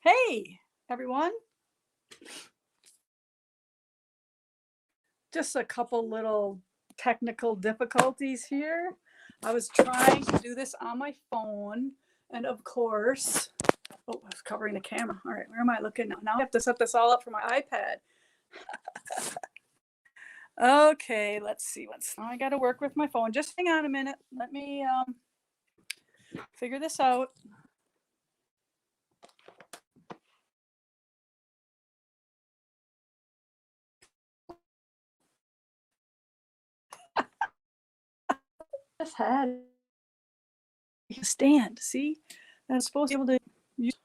Hey, everyone. Just a couple little technical difficulties here. I was trying to do this on my phone, and of course, oh, I was covering the camera. All right, where am I looking now? Now I have to set this all up for my iPad. Okay, let's see what's now. I got to work with my phone. Just hang on a minute. Let me figure this out. Just had a stand. See, I'm supposed to be able to use.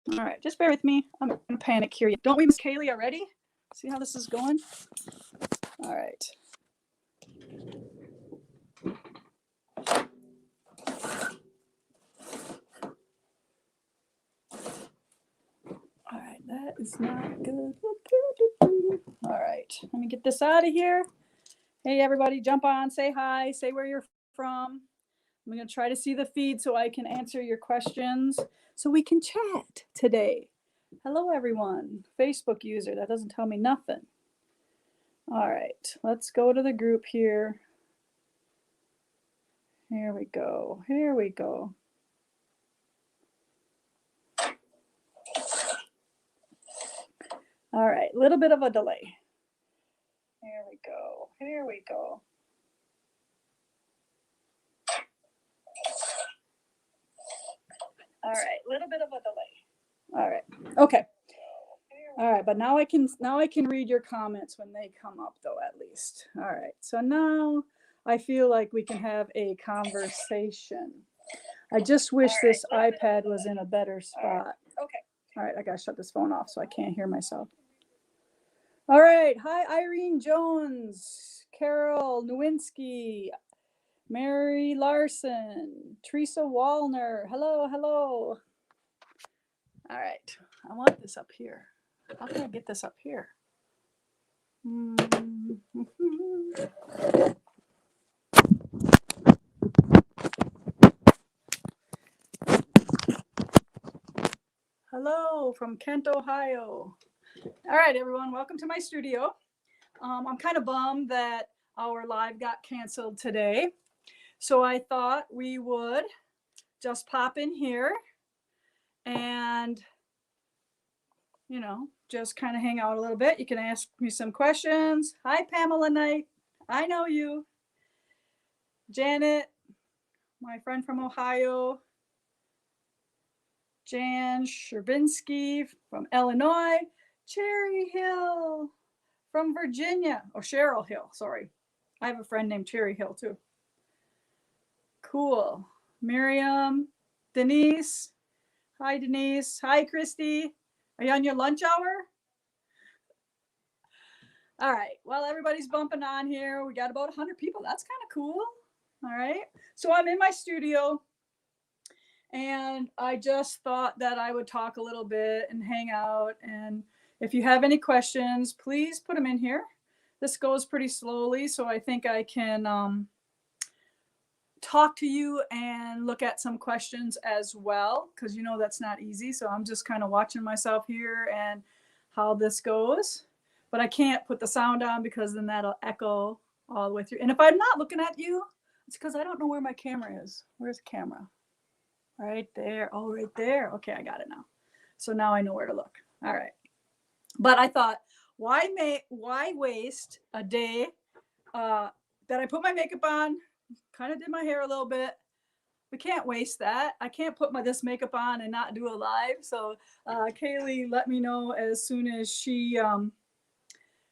All right, just bear with me. I'm gonna panic here. Don't we miss Kaylee already? See how this is going? All right. All right, that is not good. All right, let me get this out of here. Hey, everybody, jump on, say hi, say where you're from. I'm going to try to see the feed so I can answer your questions so we can chat today. Hello, everyone. Facebook user, that doesn't tell me nothing. All right, let's go to the group here. Here we go. Here we go. All right, a little bit of a delay. Here we go. Here we go. All right, a little bit of a delay. All right. Okay. All right, but now I can read your comments when they come up though, at least. All right. So now I feel like we can have a conversation. I just wish this iPad was in a better spot. Okay. All right, I got to shut this phone off so I can't hear myself. All right. Hi, Irene Jones, Carol Nowinski, Mary Larson, Teresa Wallner. Hello, hello. All right. I want this up here. How can I get this up here? Hello from Kent, Ohio. All right, everyone, welcome to my studio. I'm kind of bummed that our live got canceled today. So I thought we would just pop in here and, you know, just kind of hang out a little bit. You can ask me some questions. Hi, Pamela Knight. I know you. Janet, my friend from Ohio. Jan Sherbinsky from Illinois. Cherry Hill from Virginia. Oh, Cheryl Hill, sorry. I have a friend named Cherry Hill too. Cool. Miriam, Denise. Hi, Denise. Hi, Christy. Are you on your lunch hour? All right. Well, everybody's bumping on here. We got about 100 people. That's kind of cool. All right. So I'm in my studio and I just thought that I would talk a little bit and hang out. And if you have any questions, please put them in here. This goes pretty slowly, so I think I can talk to you and look at some questions as well, because you know that's not easy. So I'm just kind of watching myself here and how this goes. But I can't put the sound on because then that'll echo all the way through. And if I'm not looking at you, it's because I don't know where my camera is. Where's the camera? Right there. Oh, right there. Okay, I got it now. So now I know where to look. All right. But I thought, why waste a day that I put my makeup on, kind of did my hair a little bit. We can't waste that. I can't put this makeup on and not do a live. So Kaylee let me know as soon as she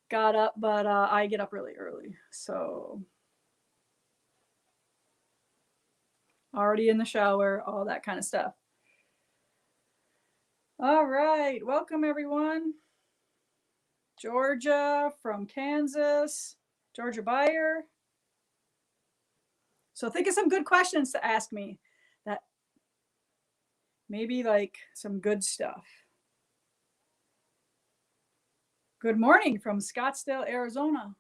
got up, but I get up really early. So already in the shower, all that kind of stuff. All right, welcome everyone. Georgia from Kansas. Georgia Buyer. So think of some good questions to ask me that maybe like some good stuff. Good morning from Scottsdale, Arizona.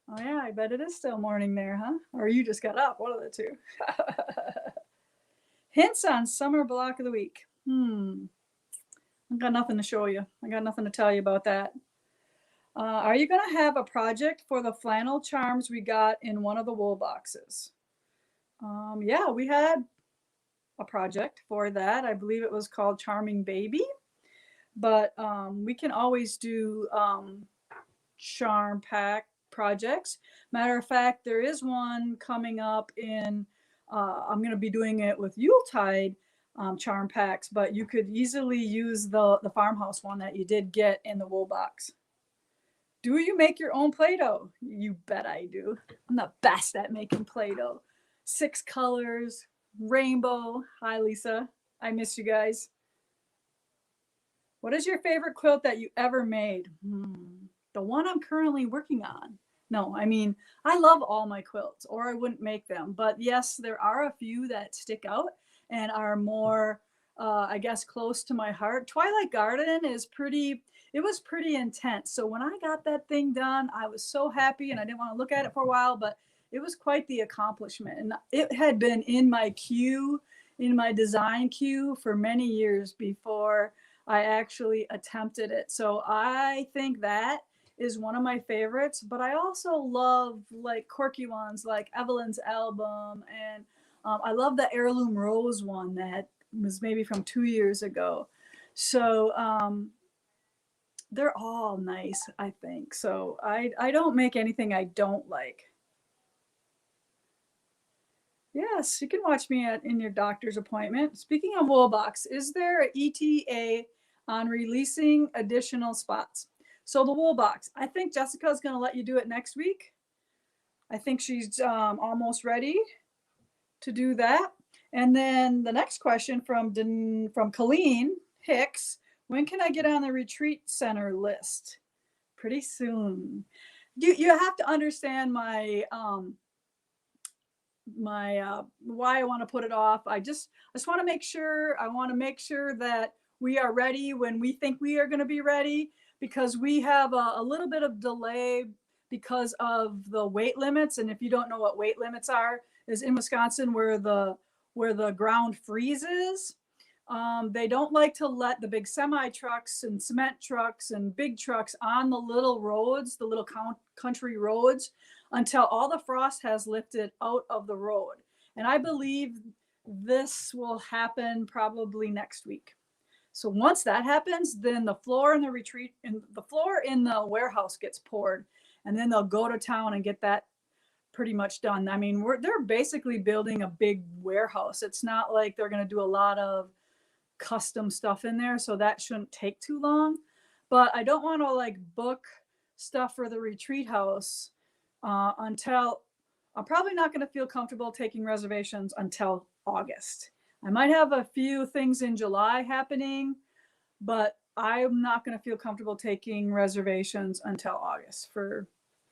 Oh yeah, I bet it is still morning there, huh? Or you just got up, one of the two. Hints on summer block of the week. I've got nothing to show you. I got nothing to tell you about that. Are you going to have a project for the flannel charms we got in one of the wool boxes? Yeah, we had a project for that. I believe it was called Charming Baby. But we can always do charm pack projects. Matter of fact, there is one coming up in, I'm going to be doing it with Yuletide charm packs, but you could easily use the farmhouse one that you did get in the wool box. Do you make your own Play-Doh? You bet I do. I'm the best at making Play-Doh. 6 colors, rainbow. Hi, Lisa. I miss you guys. What is your favorite quilt that you ever made? The one I'm currently working on. No, I mean, I love all my quilts, or I wouldn't make them. But yes, there are a few that stick out and are more, I guess, close to my heart. Twilight Garden is pretty, it was pretty intense. So when I got that thing done, I was so happy, and I didn't want to look at it for a while, but it was quite the accomplishment. And it had been in my queue, in my design queue for many years before I actually attempted it. So I think that is one of my favorites, but I also love like quirky ones like Evelyn's album, and I love the heirloom rose one that was maybe from 2 years ago. So they're all nice, I think. So I don't make anything I don't like. Yes, you can watch me in your doctor's appointment. Speaking of Woolbox, is there an ETA on releasing additional spots? So the Woolbox, I think Jessica's going to let you do it next week. I think she's almost ready to do that. And then the next question from Colleen Hicks, when can I get on the retreat center list? Pretty soon. You have to understand my why I want to put it off. I just want to make sure, that we are ready when we think we are going to be ready, because we have a little bit of delay because of the weight limits. And if you don't know what weight limits are, is in Wisconsin where the ground freezes. They don't like to let the big semi trucks and cement trucks and big trucks on the little roads, the little country roads, until all the frost has lifted out of the road. And I believe this will happen probably next week. So once that happens, then the floor in the retreat and the floor in the warehouse gets poured, and then they'll go to town and get that pretty much done. I mean, they're basically building a big warehouse. It's not like they're going to do a lot of custom stuff in there, so that shouldn't take too long. But I don't want to like book stuff for the retreat house until, I'm probably not going to feel comfortable taking reservations until August. I might have a few things in July happening, but I'm not going to feel comfortable taking reservations until August for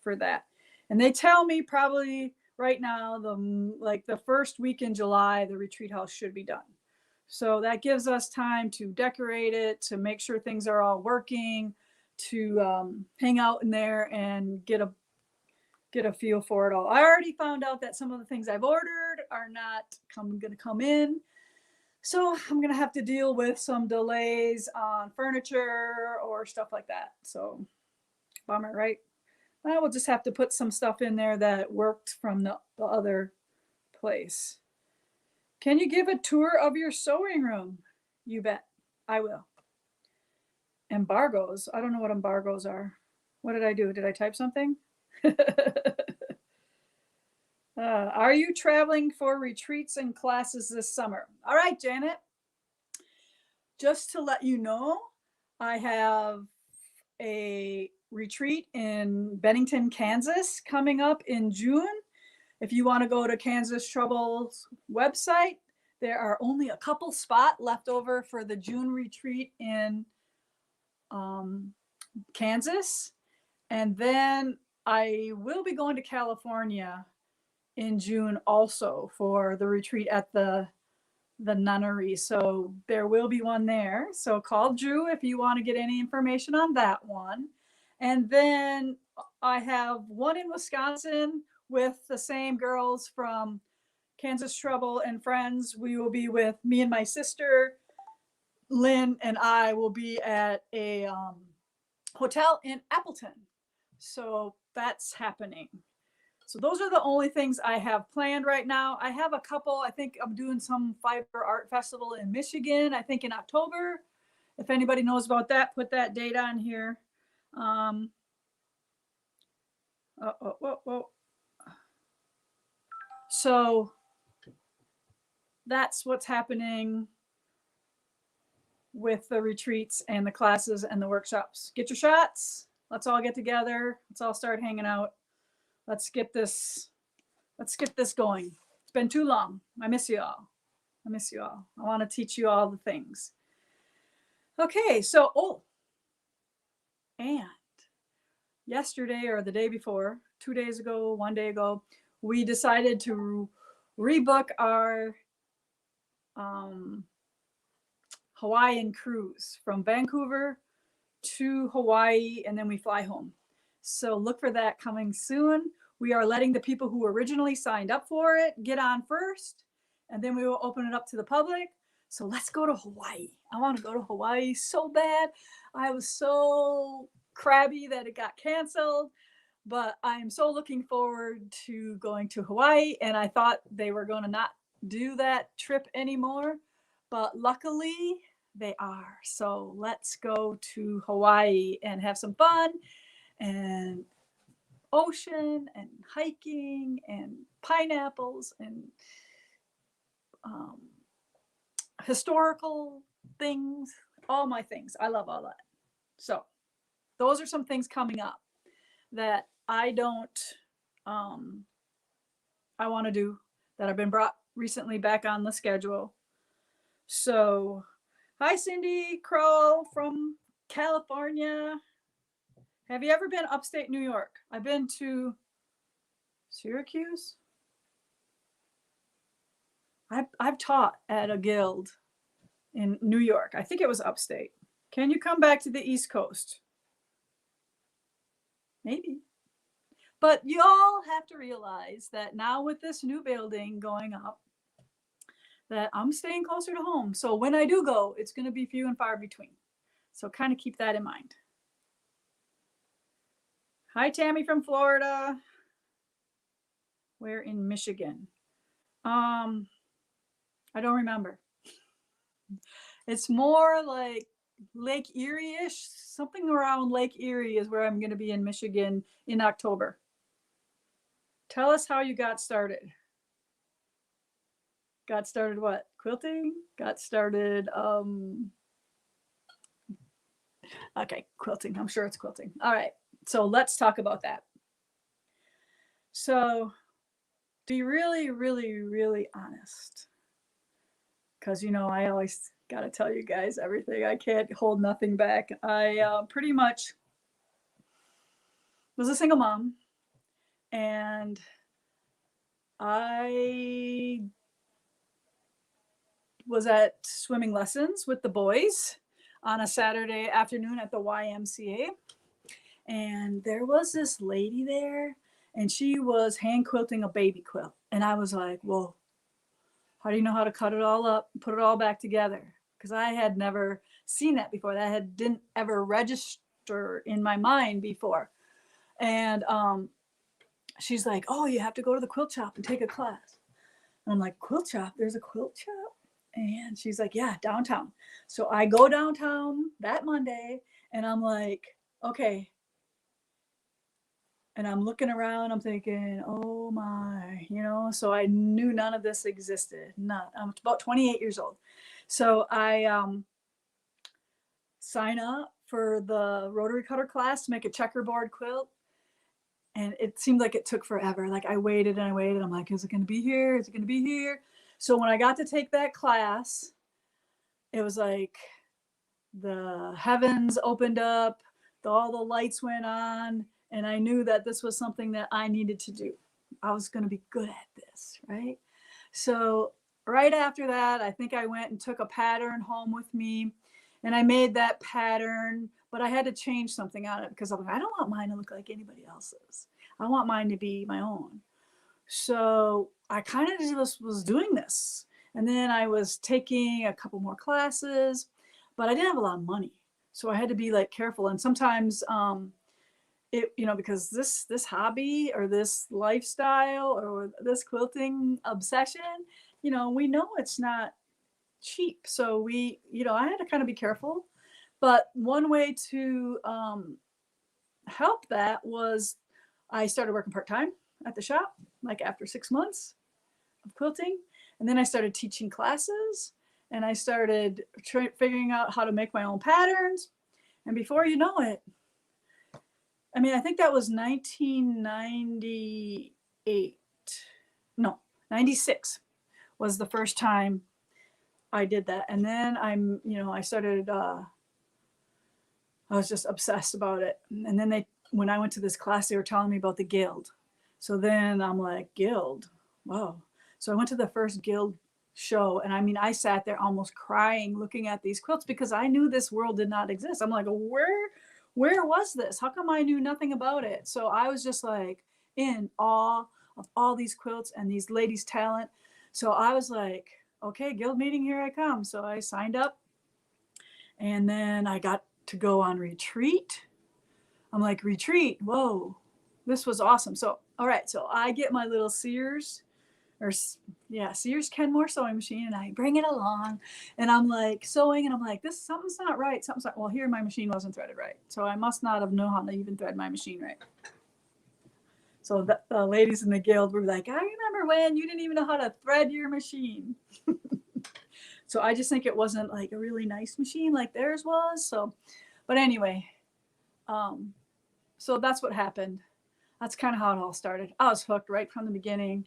that. And they tell me probably right now, the first week in July, the retreat house should be done. So that gives us time to decorate it, to make sure things are all working, to hang out in there and get a feel for it all. I already found out that some of the things I've ordered are not going to come in. So I'm going to have to deal with some delays on furniture or stuff like that. So bummer, right? I will just have to put some stuff in there that worked from the other place. Can you give a tour of your sewing room? You bet. I will. Embargoes. I don't know what embargoes are. What did I do? Did I type something? Are you traveling for retreats and classes this summer? All right, Janet. Just to let you know, I have a retreat in Bennington, Kansas coming up in June. If you want to go to Kansas Trouble's website, there are only a couple spots left over for the June retreat in Kansas. And then I will be going to California in June also for the retreat at the nunnery. So there will be one there. So call Drew if you want to get any information on that one. And then I have one in Wisconsin with the same girls from Kansas Trouble and Friends. We will be with me and my sister, Lynn, and I will be at a hotel in Appleton. So that's happening. So those are the only things I have planned right now. I have a couple. I think I'm doing some Fiber Art Festival in Michigan, I think in October. If anybody knows about that, put that date on here. So that's what's happening with the retreats and the classes and the workshops. Get your shots. Let's all get together. Let's all start hanging out. Let's get this going. It's been too long. I miss you all. I miss you all. I want to teach you all the things. Okay, so, and yesterday or the day before, 2 days ago, 1 day ago, we decided to rebook our Hawaiian cruise from Vancouver to Hawaii, and then we fly home. So look for that coming soon. We are letting the people who originally signed up for it get on first, and then we will open it up to the public. So let's go to Hawaii. I want to go to Hawaii so bad. I was so crabby that it got canceled, but I'm so looking forward to going to Hawaii, and I thought they were going to not do that trip anymore, but luckily they are. So let's go to Hawaii and have some fun and ocean and hiking and pineapples and historical things, all my things. I love all that. So those are some things coming up that I want to do, that have been brought recently back on the schedule. So hi, Cindy Kroll from California. Have you ever been upstate New York? I've been to Syracuse. I've taught at a guild in New York. I think it was upstate. Can you come back to the East Coast? Maybe. But you all have to realize that now with this new building going up, that I'm staying closer to home. So when I do go, it's going to be few and far between. So kind of keep that in mind. Hi, Tammy from Florida. We're in Michigan. I don't remember. It's more like Lake Erie-ish. Something around Lake Erie is where I'm going to be in Michigan in October. Tell us how you got started. Got started what? Quilting? Got started, okay, quilting. I'm sure it's quilting. All right, so let's talk about that. So to be really, really, really honest, because, you know, I always got to tell you guys everything. I can't hold nothing back. I pretty much was a single mom, and I was at swimming lessons with the boys on a Saturday afternoon at the YMCA. And there was this lady there, and she was hand quilting a baby quilt. And I was like, whoa, how do you know how to cut it all up and put it all back together? Because I had never seen that before. That didn't ever register in my mind before. And she's like, oh, you have to go to the quilt shop and take a class. And I'm like, quilt shop? There's a quilt shop? And she's like, yeah, downtown. So I go downtown that Monday, and I'm like, okay. And I'm looking around, I'm thinking, oh my, you know, so I knew none of this existed. I'm about 28 years old. So I sign up for the rotary cutter class to make a checkerboard quilt. And it seemed like it took forever. Like I waited and I waited. I'm like, is it going to be here? Is it going to be here? So when I got to take that class, it was like the heavens opened up, all the lights went on, and I knew that this was something that I needed to do. I was going to be good at this, right? So right after that, I think I went and took a pattern home with me, and I made that pattern, but I had to change something on it because I'm like, I don't want mine to look like anybody else's. I want mine to be my own. So I kind of just was doing this. And then I was taking a couple more classes, but I didn't have a lot of money. So I had to be like careful. And sometimes it, you know, because this hobby or this lifestyle or this quilting obsession, you know, we know it's not cheap. So we, you know, I had to kind of be careful. But one way to help that was I started working part-time at the shop, like after 6 months of quilting. And then I started teaching classes, and I started figuring out how to make my own patterns. And before you know it, I mean, I think that was 1998. No, 96 was the first time I did that. And then I started, I was just obsessed about it. And then when I went to this class, they were telling me about the guild. So then I'm like, guild, wow. So I went to the first guild show, and I mean, I sat there almost crying looking at these quilts because I knew this world did not exist. I'm like, where was this? How come I knew nothing about it? So I was just like in awe of all these quilts and these ladies' talent. So I was like, okay, guild meeting, here I come. So I signed up, and then I got to go on retreat. I'm like, retreat, whoa, this was awesome. So, all right, so I get my little Sears Kenmore sewing machine, and I bring it along, and I'm like sewing, and I'm like, something's not right. Well, here my machine wasn't threaded right. So I must not have known how to even thread my machine right. So the ladies in the guild were like, I remember when you didn't even know how to thread your machine. So I just think it wasn't like a really nice machine like theirs was. So, but anyway, so that's what happened. That's kind of how it all started. I was hooked right from the beginning.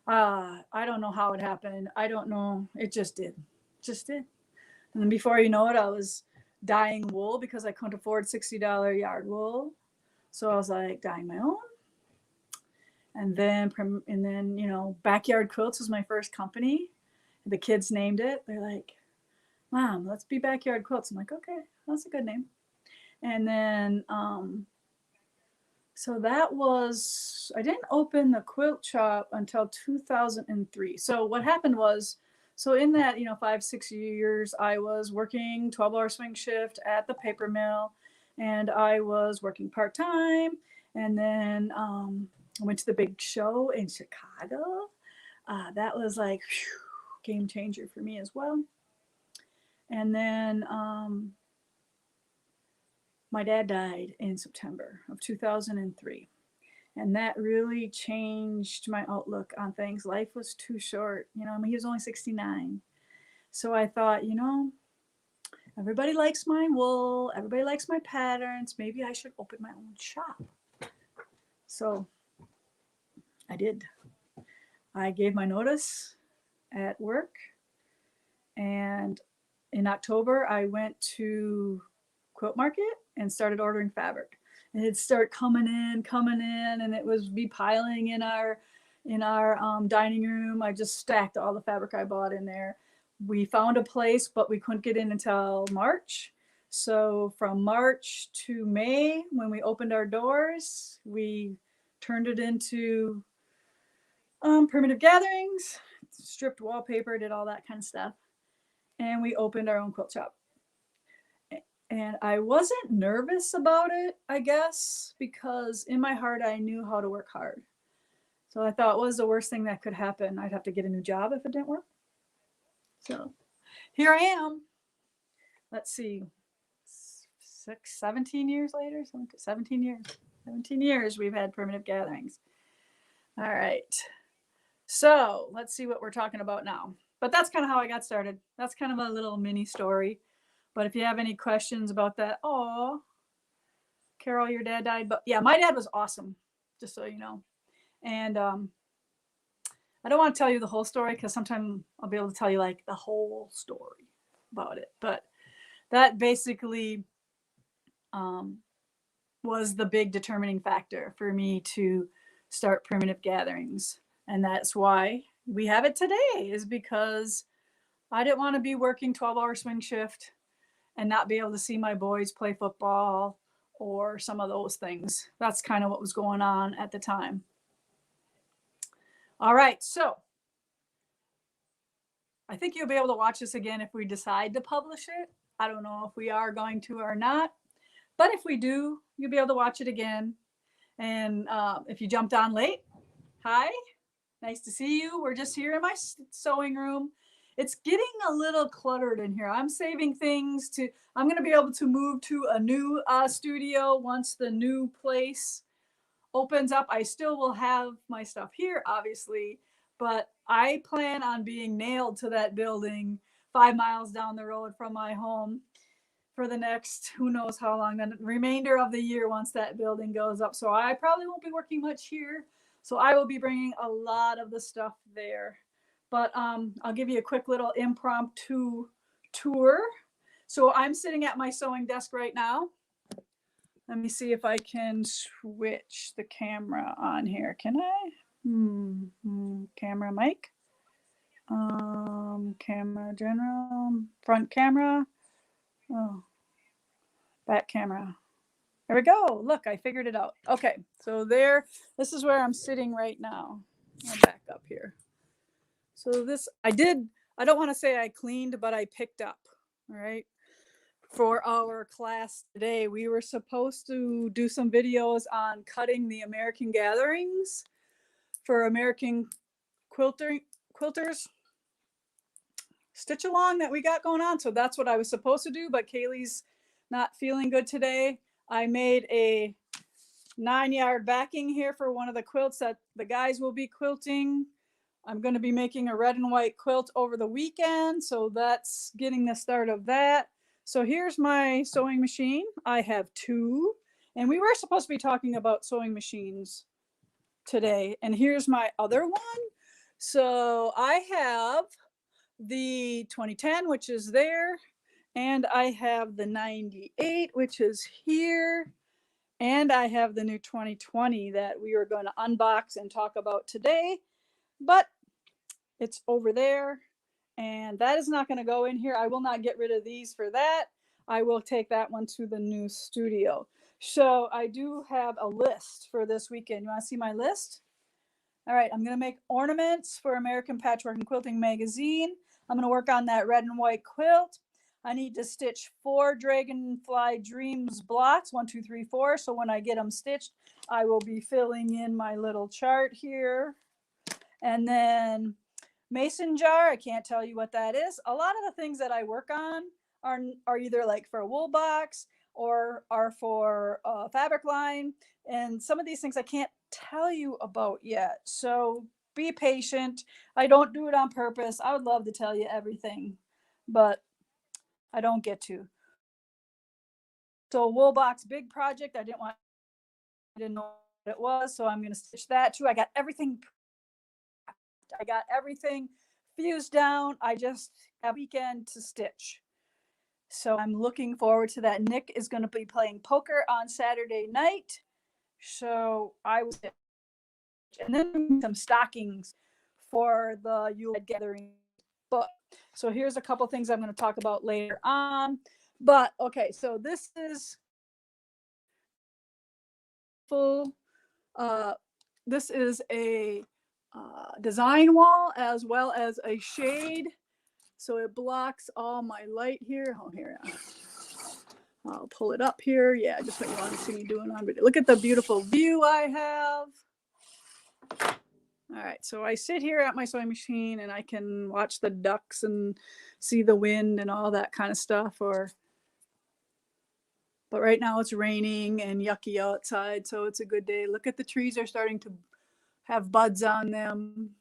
I don't know how it happened. I don't know. It just did. And then before you know it, I was dyeing wool because I couldn't afford $60 yard wool. So I was like dyeing my own. And then, Backyard Quilts was my first company. The kids named it. They're like, Mom, let's be Backyard Quilts. I'm like, okay, that's a good name. And then, so that was, I didn't open the quilt shop until 2003. So what happened was, so in that, 5-6 years, I was working 12-hour swing shift at the paper mill, and I was working part-time. And then I went to the big show in Chicago. That was like, game changer for me as well. And then my dad died in September of 2003. And that really changed my outlook on things. Life was too short. He was only 69. So I thought, everybody likes my wool. Everybody likes my patterns. Maybe I should open my own shop. So I did. I gave my notice at work. And in October, I went to Quilt Market and started ordering fabric. And it'd start coming in, and it was be piling in our dining room. I just stacked all the fabric I bought in there. We found a place, but we couldn't get in until March. So from March to May, when we opened our doors, we turned it into primitive gatherings, stripped wallpaper, did all that kind of stuff. And we opened our own quilt shop. And I wasn't nervous about it, I guess, because in my heart, I knew how to work hard. So I thought, what was the worst thing that could happen? I'd have to get a new job if it didn't work. So here I am. Let's see, 17 years later, 17 years we've had primitive gatherings. All right. So let's see what we're talking about now. But that's kind of how I got started. That's kind of a little mini story. But if you have any questions about that, oh, Carol, your dad died. But yeah, my dad was awesome, just so you know. And I don't want to tell you the whole story because sometime I'll be able to tell you like the whole story about it. But that basically was the big determining factor for me to start Primitive Gatherings. And that's why we have it today, is because I didn't want to be working 12-hour swing shift and not be able to see my boys play football or some of those things. That's kind of what was going on at the time. All right, so I think you'll be able to watch this again if we decide to publish it. I don't know if we are going to or not, but if we do, you'll be able to watch it again. And if you jumped on late, hi, nice to see you. We're just here in my sewing room. It's getting a little cluttered in here. I'm saving things to, I'm going to be able to move to a new studio once the new place opens up. I still will have my stuff here, obviously, but I plan on being nailed to that building 5 miles down the road from my home for the next, who knows how long, the remainder of the year once that building goes up. So I probably won't be working much here. So I will be bringing a lot of the stuff there. But I'll give you a quick little impromptu tour. So I'm sitting at my sewing desk right now. Let me see if I can switch the camera on here. Can I? Camera mic. Camera general. Front camera. Oh, back camera. There we go. Look, I figured it out. Okay, so there, this is where I'm sitting right now. I'll back up here. So this, I don't want to say I cleaned, but I picked up, all right? For our class today, we were supposed to do some videos on cutting the American gatherings for American quilters stitch along that we got going on. So that's what I was supposed to do, but Kaylee's not feeling good today. I made a 9-yard backing here for one of the quilts that the guys will be quilting. I'm going to be making a red and white quilt over the weekend. So that's getting the start of that. So here's my sewing machine. I have 2, and we were supposed to be talking about sewing machines today. And here's my other one. So I have the 2010, which is there, and I have the 98, which is here, and I have the new 2020 that we are going to unbox and talk about today, but it's over there, and that is not going to go in here. I will not get rid of these for that. I will take that one to the new studio. So I do have a list for this weekend. You want to see my list? All right, I'm going to make ornaments for American Patchwork and Quilting Magazine. I'm going to work on that red and white quilt. I need to stitch 4 Dragonfly Dreams blocks, 1, 2, 3, 4. So when I get them stitched, I will be filling in my little chart here. And then mason jar, I can't tell you what that is. A lot of the things that I work on are either like for a wool box or are for a fabric line. And some of these things I can't tell you about yet. So be patient. I don't do it on purpose. I would love to tell you everything, but I don't get to. So wool box, big project. I didn't know what it was. So I'm going to stitch that too. I got everything fused down. I just have a weekend to stitch. So I'm looking forward to that. Nick is going to be playing poker on Saturday night. So I will stitch. And then some stockings for the Yule Gathering book. So here's a couple things I'm going to talk about later on. But okay, so this is full. This is a design wall as well as a shade. So it blocks all my light here. Oh, here. I'll pull it up here. Yeah, just what you want to see me doing on video. Look at the beautiful view I have. All right, so I sit here at my sewing machine and I can watch the ducks and see the wind and all that kind of stuff. But right now it's raining and yucky outside, so it's a good day. Look at the trees are starting to have buds on them.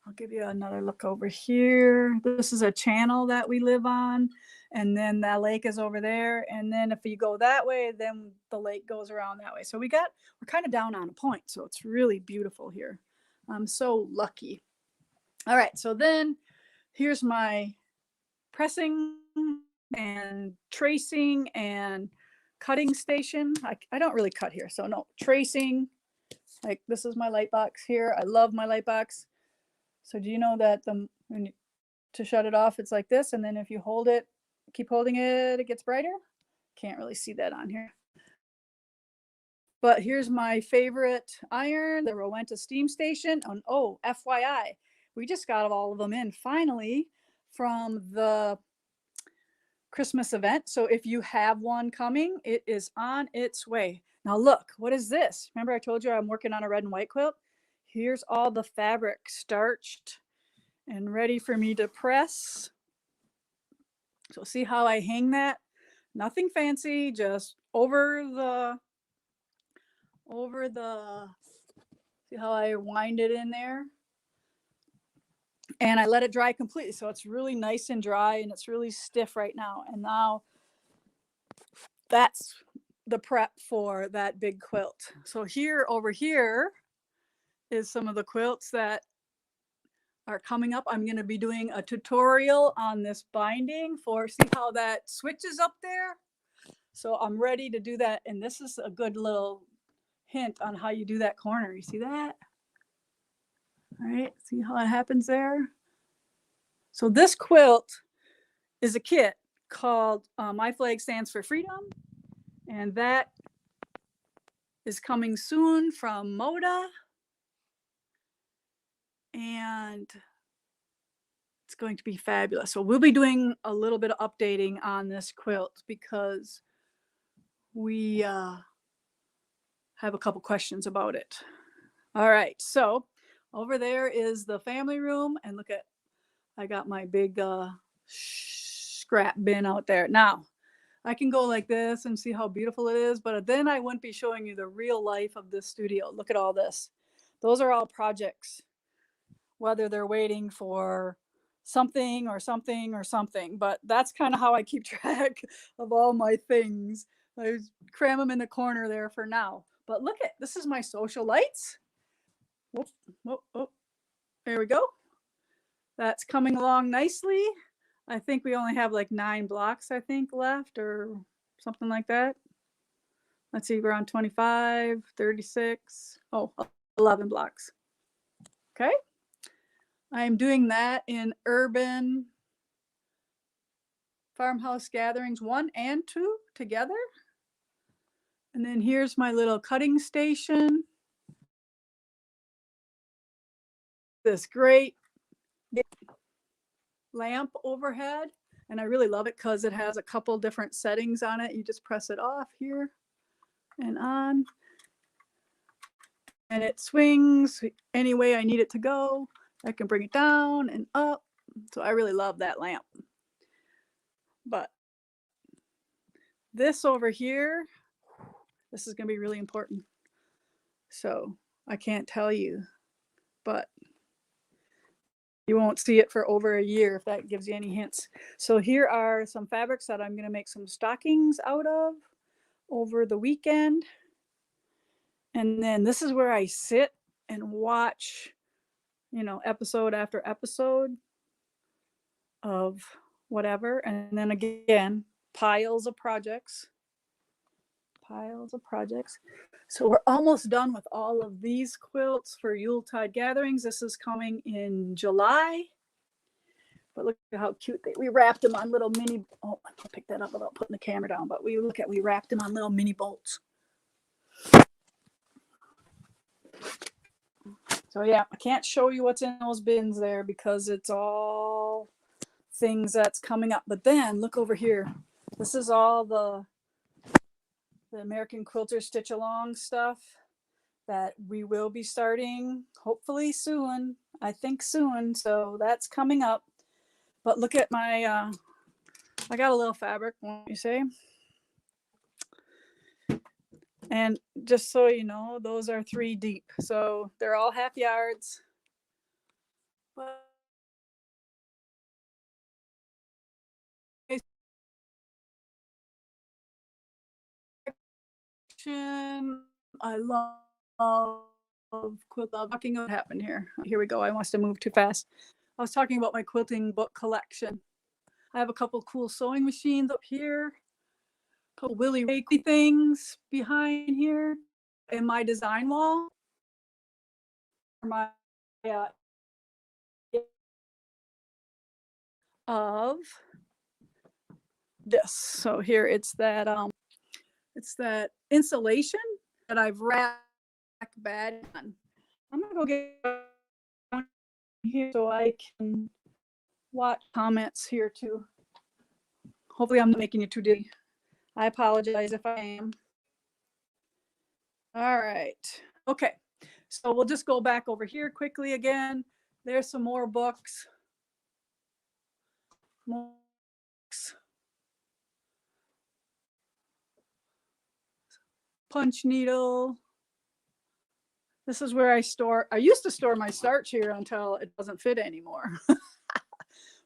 I'll give you another look over here. This is a channel that we live on, and then that lake is over there. And then if you go that way, then the lake goes around that way. So we're kind of down on a point, so it's really beautiful here. I'm so lucky. All right, so then here's my pressing and tracing and cutting station. I don't really cut here, so no tracing. Like this is my light box here. I love my light box. So do you know that to shut it off, it's like this, and then if you hold it, keep holding it, it gets brighter. Can't really see that on here. But here's my favorite iron, the Rowenta steam station. And oh, FYI, we just got all of them in finally from the Christmas event. So if you have one coming, it is on its way. Now look, what is this? Remember I told you I'm working on a red and white quilt? Here's all the fabric starched and ready for me to press. So see how I hang that? Nothing fancy, just over the, see how I wind it in there? And I let it dry completely. So it's really nice and dry and it's really stiff right now. And now that's the prep for that big quilt. So here, over here is some of the quilts that are coming up. I'm going to be doing a tutorial on this binding for, see how that switches up there? So I'm ready to do that. And this is a good little hint on how you do that corner. You see that? All right, see how it happens there? So this quilt is a kit called My Flag Stands for Freedom. And that is coming soon from Moda. And it's going to be fabulous. So we'll be doing a little bit of updating on this quilt because we have a couple questions about it. All right, so over there is the family room, and look at, I got my big scrap bin out there. Now, I can go like this and see how beautiful it is, but then I wouldn't be showing you the real life of this studio. Look at all this. Those are all projects, whether they're waiting for something or something or something, but that's kind of how I keep track of all my things. I cram them in the corner there for now. But look at, this is my social lights. Whoop, whoop, whoop. There we go. That's coming along nicely. I think we only have like 9 blocks, I think, left or something like that. Let's see, we're on 25, 36, 11 blocks. Okay. I'm doing that in Urban Farmhouse Gatherings 1 and 2 together. And then here's my little cutting station. This great lamp overhead. And I really love it because it has a couple different settings on it. You just press it off here and on. And it swings any way I need it to go. I can bring it down and up. So I really love that lamp. But this over here, this is going to be really important. So I can't tell you, but you won't see it for over a year if that gives you any hints. So here are some fabrics that I'm going to make some stockings out of over the weekend. And then this is where I sit and watch, you know, episode after episode of whatever. And then again, piles of projects. So we're almost done with all of these quilts for Yuletide gatherings. This is coming in July. But look at how cute we wrapped them on little mini, oh, I'll pick that up without putting the camera down, but we wrapped them on little mini bolts. So yeah, I can't show you what's in those bins there because it's all things that's coming up. But then look over here. This is all the American Quilter Stitch Along stuff that we will be starting hopefully soon. I think soon. So that's coming up. But look at my, I got a little fabric, won't you say? And just so you know, those are 3 deep. So they're all half yards. But I love quilt. Talking what happened here. Here we go. I must have moved too fast. I was talking about my quilting book collection. I have a couple cool sewing machines up here. couple Willy Wakely things behind here in my design wall. My uh, of this. So here it's that insulation that I've wrapped bad on. I'm gonna go get here so I can watch comments here too. Hopefully I'm not making you too dizzy. I apologize if I am. All right. Okay. So we'll just go back over here quickly again. There's some more books. More books. Punch needle. This is where I used to store my starch here until it doesn't fit anymore.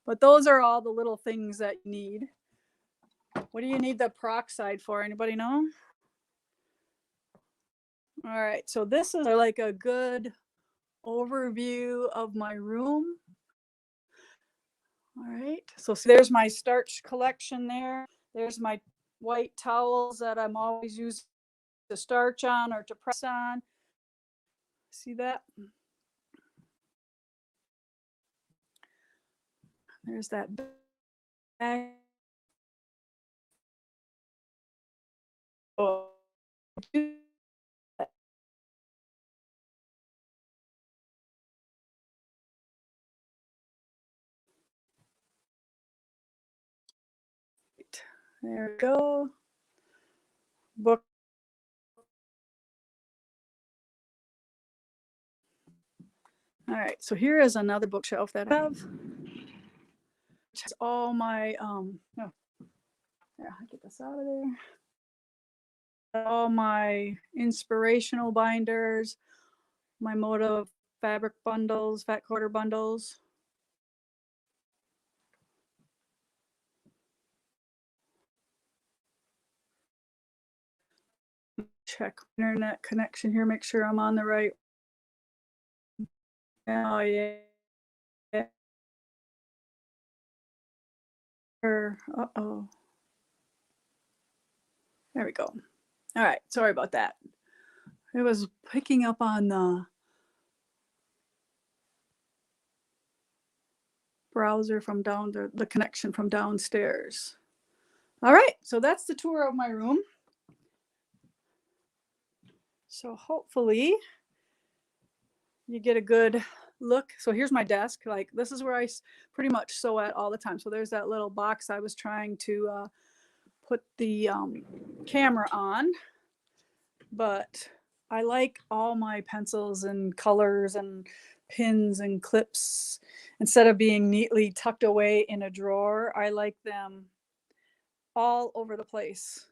But those are all the little things that you need. What do you need the peroxide for? Anybody know? All right, so this is like a good overview of my room. All right, so there's my starch collection there. There's my white towels that I'm always using to starch on or to press on. See that? There's that bag. Oh. There we go. Book. All right, so here is another bookshelf that I have. Which has all my oh, yeah, I get this out of there. All my inspirational binders, my motive fabric bundles, fat quarter bundles. Check internet connection here, make sure I'm on the right. Oh yeah. Uh-oh. There we go. All right, sorry about that. It was picking up on the browser from down the connection from downstairs. All right, so that's the tour of my room. So hopefully you get a good look. So here's my desk. Like this is where I pretty much sew at all the time. So there's that little box I was trying to put the camera on, but I like all my pencils and colors and pins and clips. Instead of being neatly tucked away in a drawer, I like them all over the place.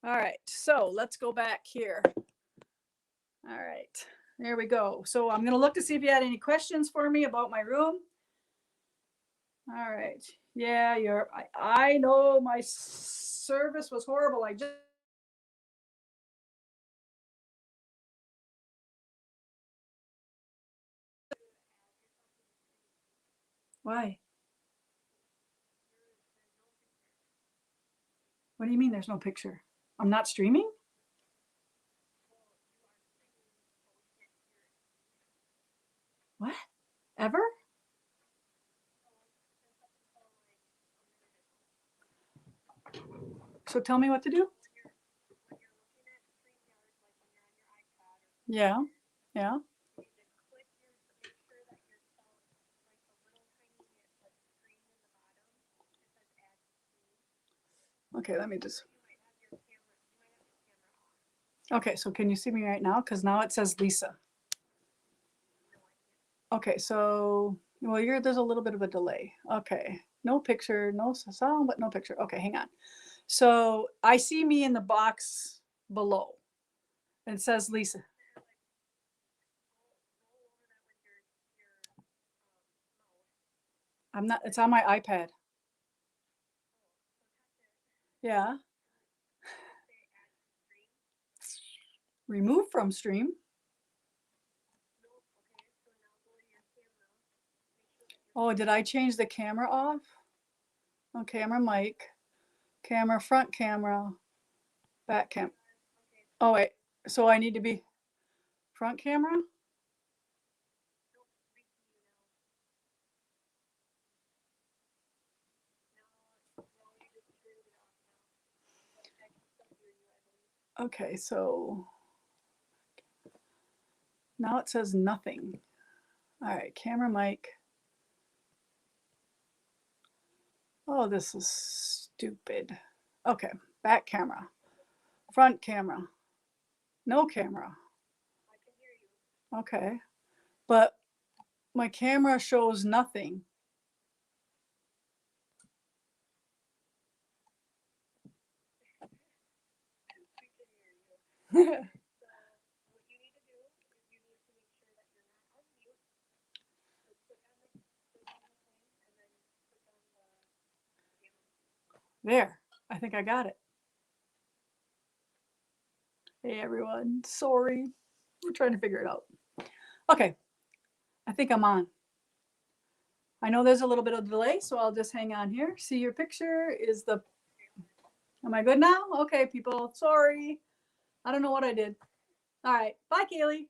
All right, so let's go back here. All right, there we go. So I'm gonna look to see if you had any questions for me about my room. All right, yeah, I know my service was horrible. I just why? What do you mean there's no picture? I'm not streaming? What? Ever? So tell me what to do. Yeah, yeah. Okay, let me just. Okay, so can you see me right now? Because now it says Lisa. Okay, so well, there's a little bit of a delay. Okay, no picture, no sound, but no picture. Okay, hang on. So I see me in the box below. It says Lisa. I'm not. It's on my iPad. Yeah. Remove from stream. Oh, did I change the camera off? Oh, camera mic. camera, front camera, back cam. Oh wait, so I need to be front camera? Okay, so now it says nothing. All right, camera mic. Oh, this is stupid. Okay, back camera, front camera, no camera. Okay, but my camera shows nothing. There, I think I got it. Hey everyone, sorry. We're trying to figure it out. Okay, I think I'm on. I know there's a little bit of delay, so I'll just hang on here. See your picture is the, am I good now? Okay, people, sorry. I don't know what I did. All right, bye Kaylee.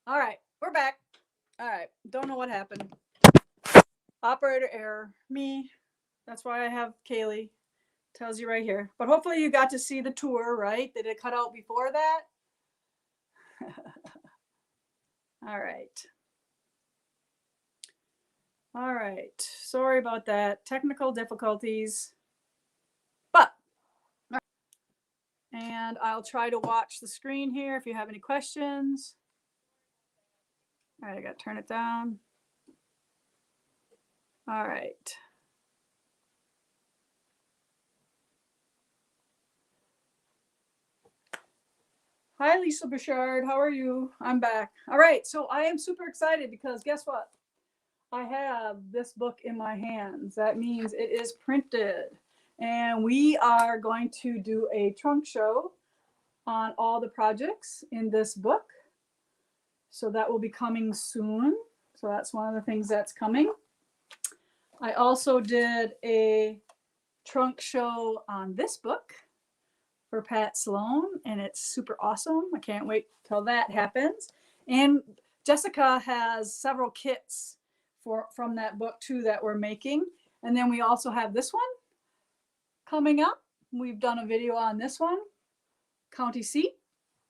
All right, we're back. All right, don't know what happened. Operator error, me. That's why I have Kaylee. Tells you right here. But hopefully you got to see the tour, right? Did it cut out before that? All right. All right. Sorry about that. Technical difficulties. But, and I'll try to watch the screen here if you have any questions. All right, I got to turn it down. All right. Hi, Lisa Bouchard. How are you? I'm back. All right. So I am super excited because guess what? I have this book in my hands. That means it is printed. And we are going to do a trunk show on all the projects in this book. So that will be coming soon. So that's one of the things that's coming. I also did a trunk show on this book for Pat Sloan, and it's super awesome. I can't wait till that happens. And Jessica has several kits from that book too that we're making. And then we also have this one coming up. We've done a video on this one, County Seat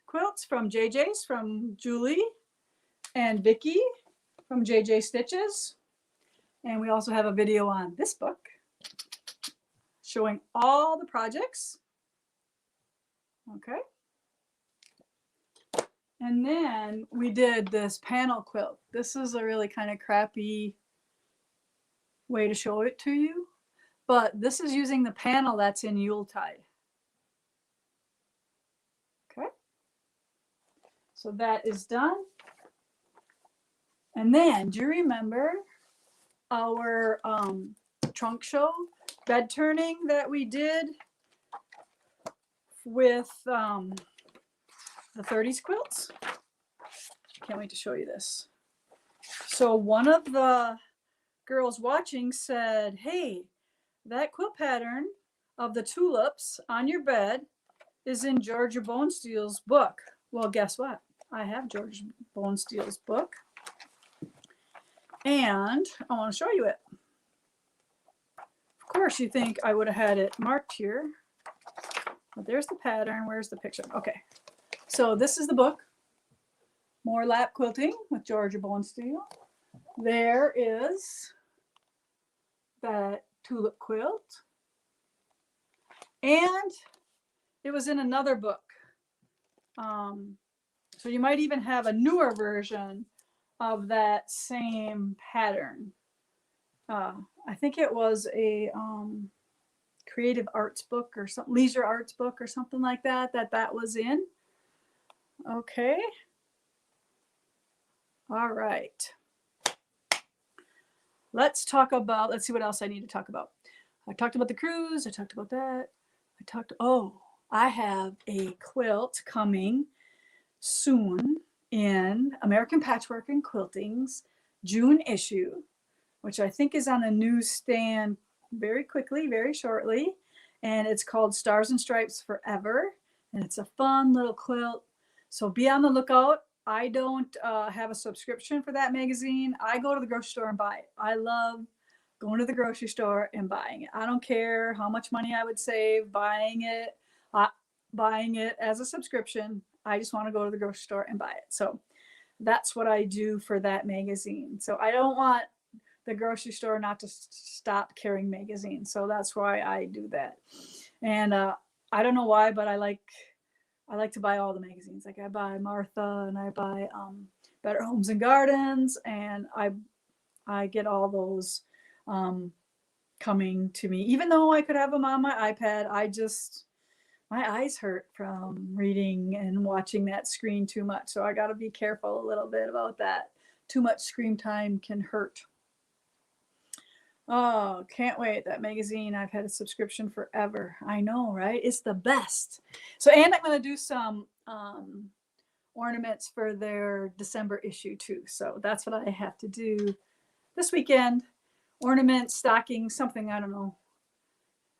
quilts from JJ's, from Julie and Vicky from JJ Stitches. And we also have a video on this book showing all the projects. Okay. And then we did this panel quilt. This is a really kind of crappy way to show it to you, but this is using the panel that's in Yuletide. Okay. So that is done. And then, do you remember our trunk show bed turning that we did with the 30s quilts? Can't wait to show you this. So one of the girls watching said, hey, that quilt pattern of the tulips on your bed is in Georgia Bonesteel's book. Well, guess what? I have Georgia Bonesteel's book. And I want to show you it. Of course, you think I would have had it marked here. But there's the pattern. Where's the picture? Okay. So this is the book. More Lap Quilting with Georgia Bonesteel. There is that tulip quilt. And it was in another book. So you might even have a newer version of that same pattern. I think it was a creative arts book or something, leisure arts book or something like that, that was in. Okay. All right. Let's talk about, let's see what else I need to talk about. I talked about the cruise. I talked about that. I have a quilt coming soon in American Patchwork and Quilting's June issue. which I think is on a newsstand very quickly, very shortly. And it's called Stars and Stripes Forever. And it's a fun little quilt. So be on the lookout. I don't have a subscription for that magazine. I go to the grocery store and buy it. I love going to the grocery store and buying it. I don't care how much money I would save buying it as a subscription. I just want to go to the grocery store and buy it. So that's what I do for that magazine. So I don't want the grocery store not to stop carrying magazines. So that's why I do that. And I don't know why, but I like to buy all the magazines. Like I buy Martha and I buy Better Homes and Gardens, and I get all those coming to me. Even though I could have them on my iPad, my eyes hurt from reading and watching that screen too much. So I got to be careful a little bit about that. Too much screen time can hurt. Oh, can't wait. That magazine, I've had a subscription forever. I know, right? It's the best. So, and I'm going to do some ornaments for their December issue too. So that's what I have to do this weekend. Ornaments, stockings, something, I don't know,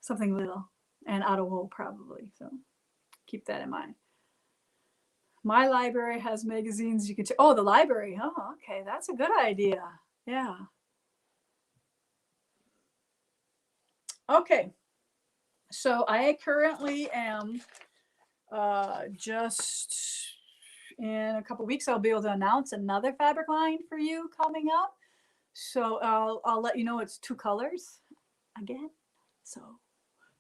something little and out of wool probably. So keep that in mind. My library has magazines you can oh, the library. Oh, okay. That's a good idea. Yeah. Okay, so I currently am just in a couple weeks, I'll be able to announce another fabric line for you coming up. So I'll let you know it's 2 colors again. So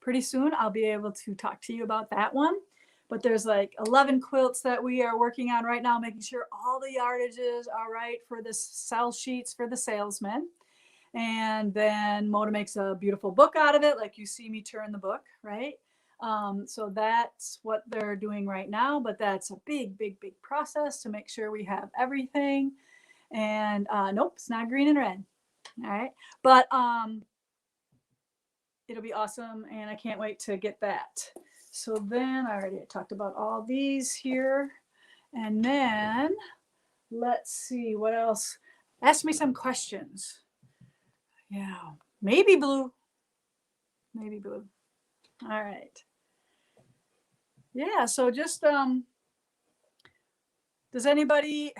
pretty soon I'll be able to talk to you about that one. But there's like 11 quilts that we are working on right now, making sure all the yardages are right for the sell sheets for the salesmen. And then Mona makes a beautiful book out of it, like you see me turn the book, right? So that's what they're doing right now, but that's a big, big, big process to make sure we have everything. And nope, it's not green and red. All right, but it'll be awesome, and I can't wait to get that. So then I already talked about all these here, and then let's see what else. Ask me some questions. Yeah, maybe blue. Maybe blue. All right. Yeah, so just has anybody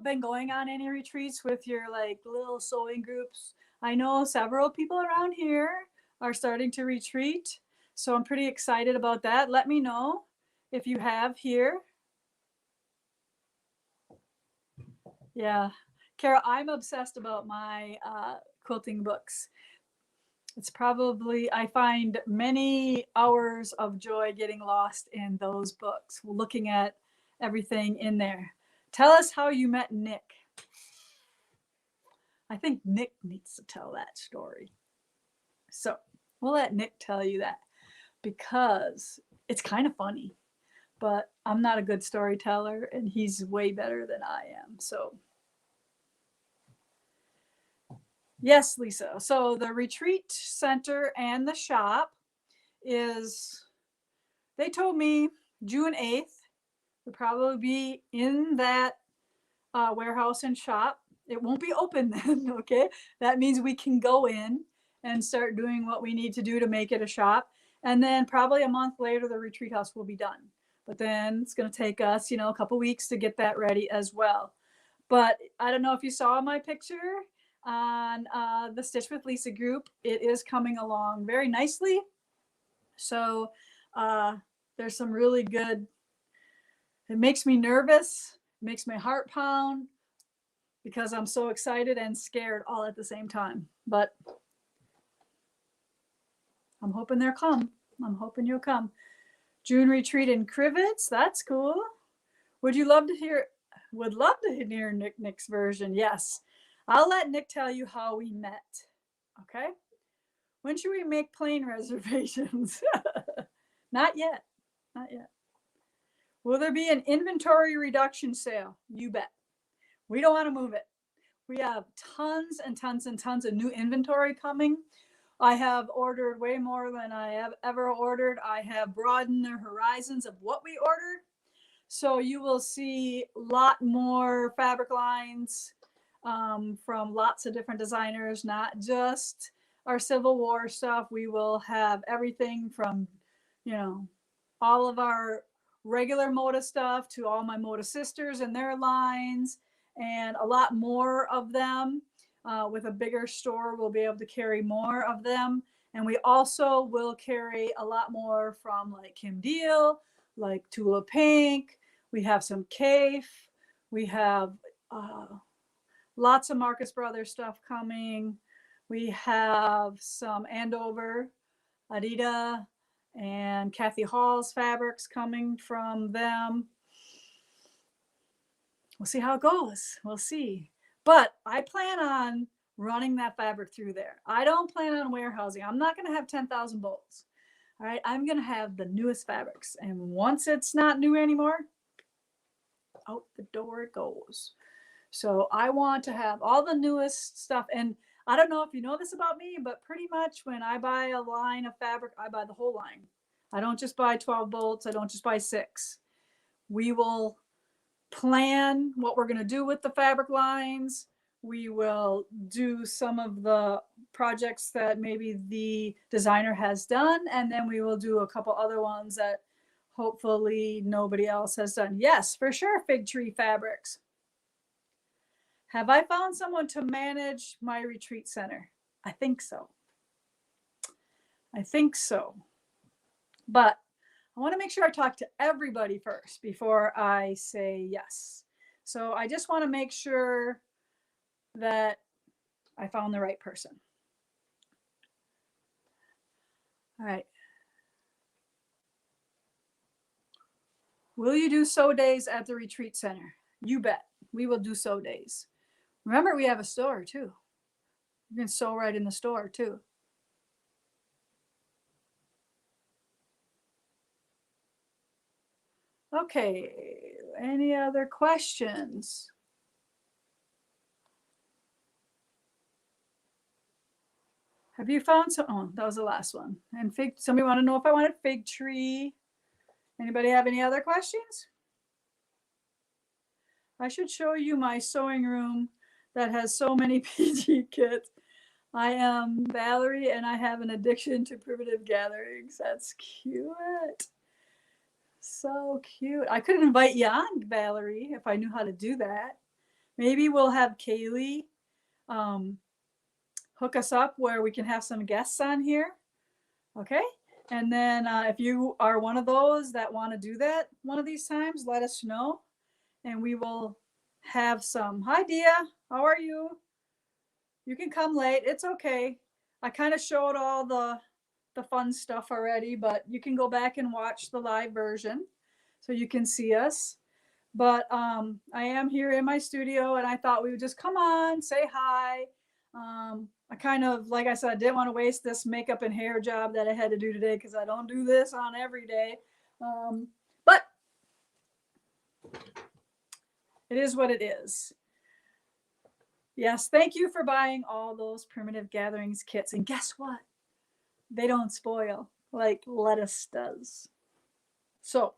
been going on any retreats with your like little sewing groups? I know several people around here are starting to retreat, so I'm pretty excited about that. Let me know if you have here. Yeah, Kara, I'm obsessed about my quilting books. It's probably, I find many hours of joy getting lost in those books, looking at everything in there. Tell us how you met Nick. I think Nick needs to tell that story. So we'll let Nick tell you that because it's kind of funny, but I'm not a good storyteller and he's way better than I am. So yes, Lisa. So the retreat center and the shop is, they told me June 8th would probably be in that warehouse and shop. It won't be open then, okay? That means we can go in and start doing what we need to do to make it a shop. And then probably a month later, the retreat house will be done. But then it's going to take us, a couple weeks to get that ready as well. But I don't know if you saw my picture on the Stitch with Lisa group. It is coming along very nicely. So there's some really good, it makes me nervous, it makes my heart pound because I'm so excited and scared all at the same time. But I'm hoping they'll come. I'm hoping you'll come. June retreat in Crivets, that's cool. Would love to hear Nick's version. Yes. I'll let Nick tell you how we met. Okay? When should we make plane reservations? Not yet. Not yet. Will there be an inventory reduction sale? You bet. We don't want to move it. We have tons and tons and tons of new inventory coming. I have ordered way more than I have ever ordered. I have broadened the horizons of what we ordered. So you will see a lot more fabric lines from lots of different designers, not just our Civil War stuff. We will have everything from, you know, all of our regular Moda stuff to all my Moda sisters and their lines, and a lot more of them. With a bigger store, we'll be able to carry more of them. And we also will carry a lot more from like Kim Deal, like Tula Pink. We have some Kaif. We have lots of Marcus Brothers stuff coming. We have some Andover, Adida, and Kathy Hall's fabrics coming from them. We'll see how it goes. We'll see. But I plan on running that fabric through there. I don't plan on warehousing. I'm not going to have 10,000 bolts. All right. I'm going to have the newest fabrics. And once it's not new anymore, out the door it goes. So I want to have all the newest stuff. And I don't know if you know this about me, but pretty much when I buy a line of fabric, I buy the whole line. I don't just buy 12 bolts. I don't just buy 6. We will plan what we're going to do with the fabric lines. We will do some of the projects that maybe the designer has done, and then we will do a couple other ones that hopefully nobody else has done. Yes, for sure, Fig Tree Fabrics. Have I found someone to manage my retreat center? I think so. I think so. But I want to make sure I talk to everybody first before I say yes. So I just want to make sure that I found the right person. All right. Will you do sew days at the retreat center? You bet. We will do sew days. Remember, we have a store too. You can sew right in the store too. Okay, any other questions? Have you found some? Oh, that was the last one. And fig, somebody want to know if I wanted fig tree. Anybody have any other questions? I should show you my sewing room that has so many PG kits. I am Valerie and I have an addiction to primitive gatherings. That's cute. So cute. I could invite you on, Valerie, if I knew how to do that. Maybe we'll have Kaylee hook us up where we can have some guests on here. Okay. And then if you are one of those that want to do that one of these times, let us know. And we will have some. Hi, Dia. How are you? You can come late. It's okay. I kind of showed all the fun stuff already, but you can go back and watch the live version so you can see us. But I am here in my studio and I thought we would just come on, say hi. I kind of, like I said, I didn't want to waste this makeup and hair job that I had to do today because I don't do this on every day. But it is what it is. Yes, thank you for buying all those Primitive Gatherings kits. And guess what? They don't spoil like lettuce does. So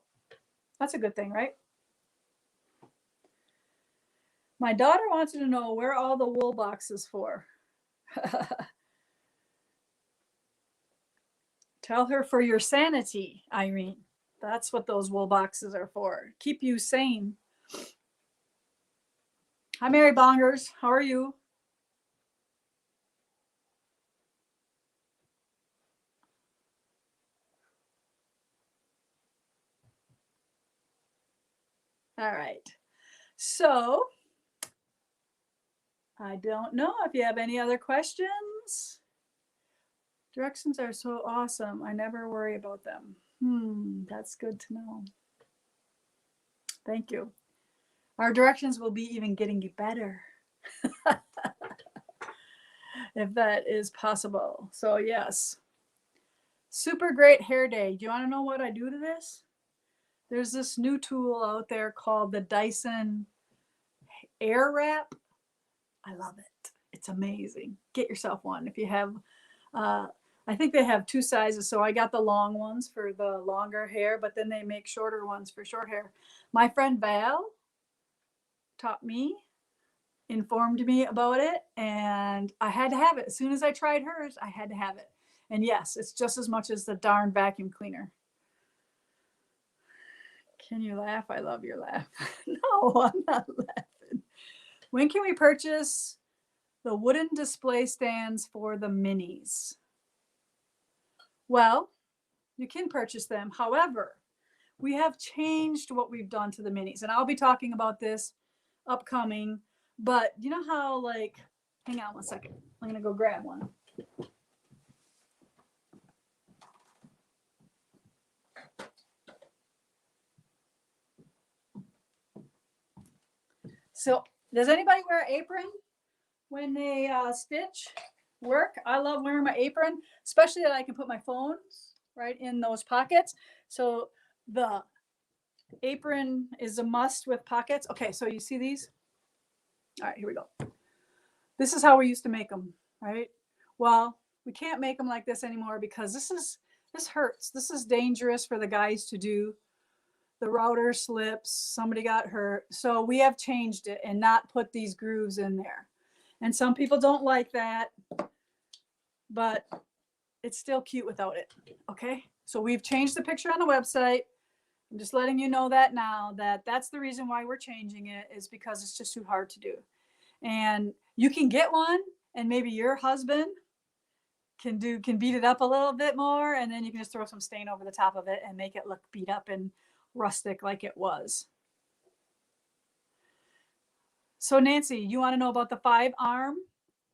that's a good thing, right? My daughter wanted to know where all the wool boxes for. Tell her for your sanity, Irene. That's what those wool boxes are for. Keep you sane. Hi, Mary Bongers. How are you? All right. So I don't know if you have any other questions. Directions are so awesome. I never worry about them. That's good to know. Thank you. Our directions will be even getting you better. If that is possible. So yes. Super great hair day. Do you want to know what I do to this? There's this new tool out there called the Dyson Air Wrap. I love it. It's amazing. Get yourself one if you have. I think they have 2 sizes. So I got the long ones for the longer hair, but then they make shorter ones for short hair. My friend Val taught me informed me about it, and I had to have it. As soon as I tried hers, I had to have it. And yes, it's just as much as the darn vacuum cleaner. Can you laugh? I love your laugh. No, I'm not laughing. When can we purchase the wooden display stands for the minis? Well, you can purchase them. However, we have changed what we've done to the minis, and I'll be talking about this upcoming. But you know how, like, hang on one second. I'm going to go grab one. So does anybody wear an apron when they stitch work? I love wearing my apron, especially that I can put my phone right in those pockets. So the apron is a must with pockets. Okay, so you see these? All right, here we go. This is how we used to make them, right? Well, we can't make them like this anymore because this hurts. This is dangerous for the guys to do. The router slips, somebody got hurt. So we have changed it and not put these grooves in there. And some people don't like that, but it's still cute without it. Okay. So we've changed the picture on the website. I'm just letting you know that now, that that's the reason why we're changing it, is because it's just too hard to do. And you can get one, and maybe your husband can beat it up a little bit more, and then you can just throw some stain over the top of it and make it look beat up and rustic like it was. So Nancy, you want to know about the 5-arm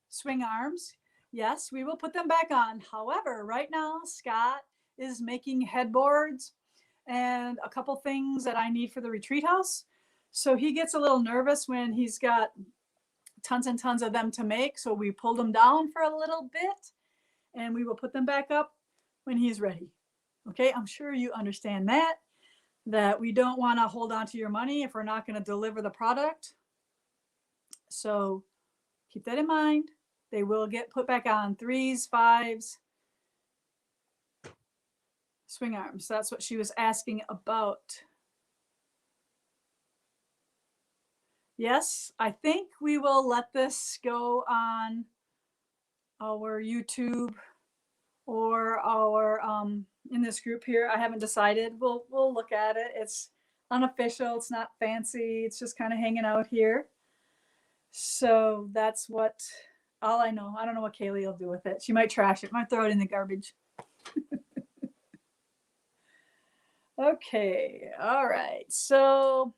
swing arms? Yes, we will put them back on. However, right now Scott is making headboards and a couple things that I need for the retreat house. So he gets a little nervous when he's got tons and tons of them to make. So we pulled them down for a little bit, and we will put them back up when he's ready. Okay, I'm sure you understand that we don't want to hold on to your money if we're not going to deliver the product. So keep that in mind. They will get put back on. 3s, 5s, swing arms. That's what she was asking about. Yes, I think we will let this go on our YouTube or our in this group here. I haven't decided. We'll look at it. It's unofficial. It's not fancy. It's just kind of hanging out here. So that's what all I know. I don't know what Kaylee will do with it. She might trash it. Might throw it in the garbage. Okay. All right. So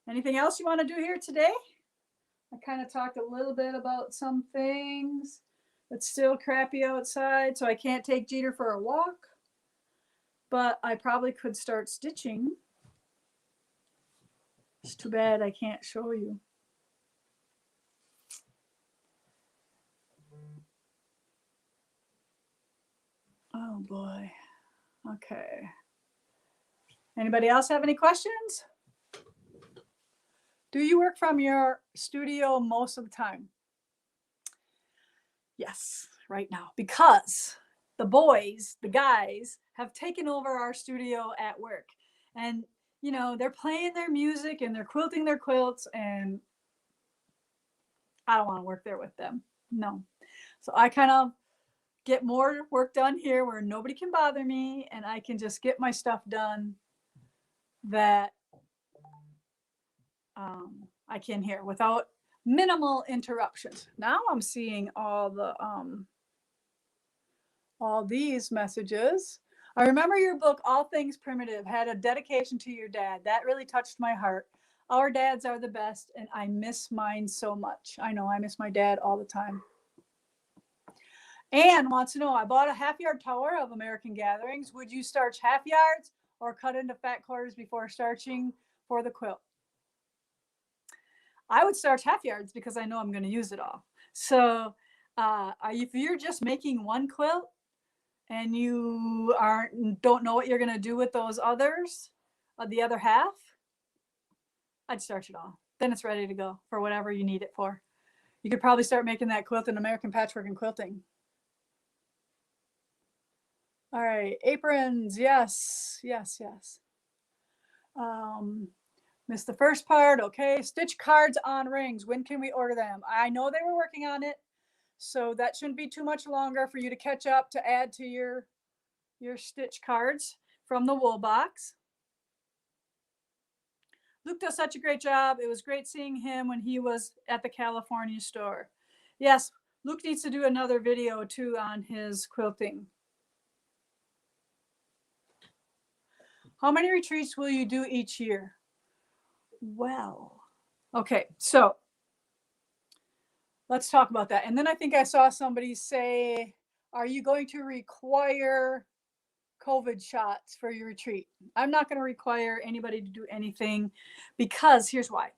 anything else you want to do here today? I kind of talked a little bit about some things. It's still crappy outside, so I can't take Jeter for a walk, but I probably could start stitching. It's too bad I can't show you. Oh boy. Okay. Anybody else have any questions? Do you work from your studio most of the time? Yes, right now, because the boys, the guys, have taken over our studio at work. And, you know, they're playing their music and they're quilting their quilts, and I don't want to work there with them. No. So I kind of get more work done here where nobody can bother me, and I can just get my stuff done that I can here without minimal interruptions. Now I'm seeing all these messages. I remember your book, All Things Primitive, had a dedication to your dad. That really touched my heart. Our dads are the best, and I miss mine so much. I know I miss my dad all the time. Anne wants to know, I bought a half-yard tower of American Gatherings. Would you starch half yards or cut into fat quarters before starching for the quilt? I would starch half yards because I know I'm going to use it all. So if you're just making one quilt and you don't know what you're going to do with those others, the other half, I'd starch it all. Then it's ready to go for whatever you need it for. You could probably start making that quilt in American Patchwork and Quilting. All right, aprons, yes. Missed the first part. Okay. Stitch cards on rings. When can we order them? I know they were working on it, so that shouldn't be too much longer for you to catch up to add to your stitch cards from the wool box. Luke does such a great job. It was great seeing him when he was at the California store. Yes, Luke needs to do another video too on his quilting. How many retreats will you do each year? Well, okay, so let's talk about that. And then I think I saw somebody say, are you going to require COVID shots for your retreat? I'm not going to require anybody to do anything, because here's why.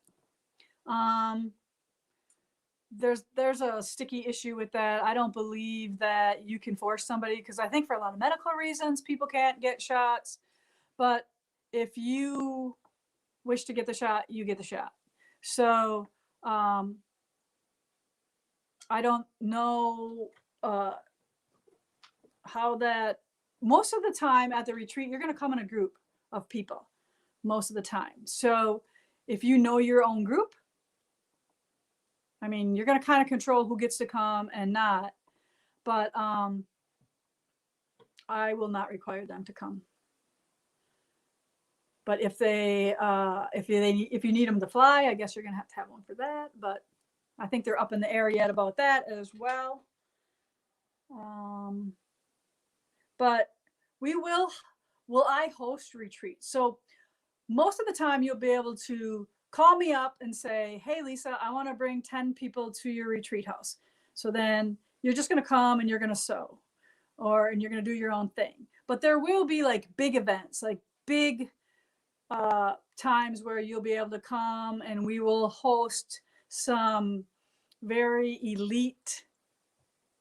There's a sticky issue with that. I don't believe that you can force somebody, because I think for a lot of medical reasons people can't get shots. But if you wish to get the shot, you get the shot. So I don't know how that. Most of the time at the retreat, you're going to come in a group of people most of the time. So if you know your own group, I mean, you're going to kind of control who gets to come and not. But I will not require them to come. But if you need them to fly, I guess you're going to have one for that. But I think they're up in the air yet about that as well. But will I host retreats? So most of the time you'll be able to call me up and say, hey, Lisa, I want to bring 10 people to your retreat house. So then you're just going to come and you're going to sew, and you're going to do your own thing. But there will be like big events, like big times where you'll be able to come, and we will host some very elite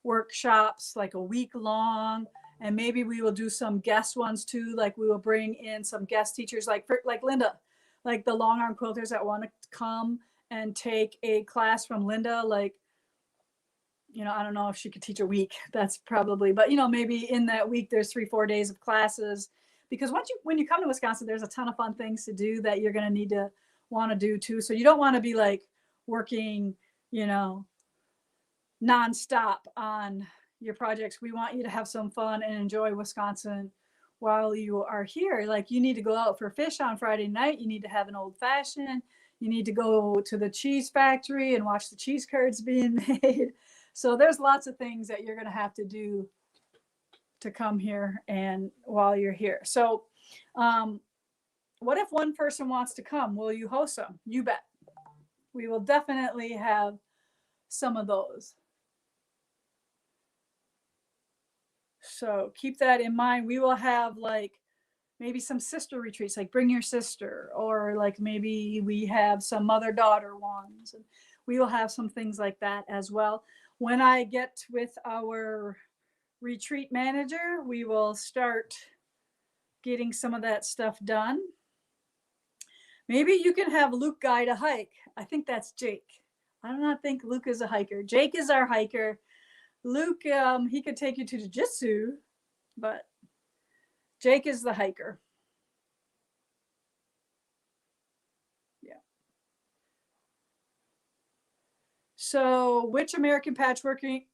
workshops, like a week long. And maybe we will do some guest ones too. Like we will bring in some guest teachers, like Linda, like the long arm quilters that want to come and take a class from Linda. Like, I don't know if she could teach a week. That's probably, but maybe in that week there's 3-4 days of classes. Because when you come to Wisconsin, there's a ton of fun things to do that you're going to need to want to do too. So you don't want to be like working, nonstop on your projects. We want you to have some fun and enjoy Wisconsin while you are here. Like, you need to go out for fish on Friday night. You need to have an old fashioned. You need to go to the cheese factory and watch the cheese curds being made. So there's lots of things that you're going to have to do to come here and while you're here. So what if one person wants to come? Will you host them? You bet. We will definitely have some of those. So keep that in mind. We will have like maybe some sister retreats, like bring your sister, or like maybe we have some mother-daughter ones. And we will have some things like that as well. When I get with our retreat manager, we will start getting some of that stuff done. Maybe you can have Luke guide a hike. I think that's Jake. I do not think Luke is a hiker. Jake is our hiker. Luke, he could take you to jiu-jitsu, but Jake is the hiker. Yeah. So which American Patchworking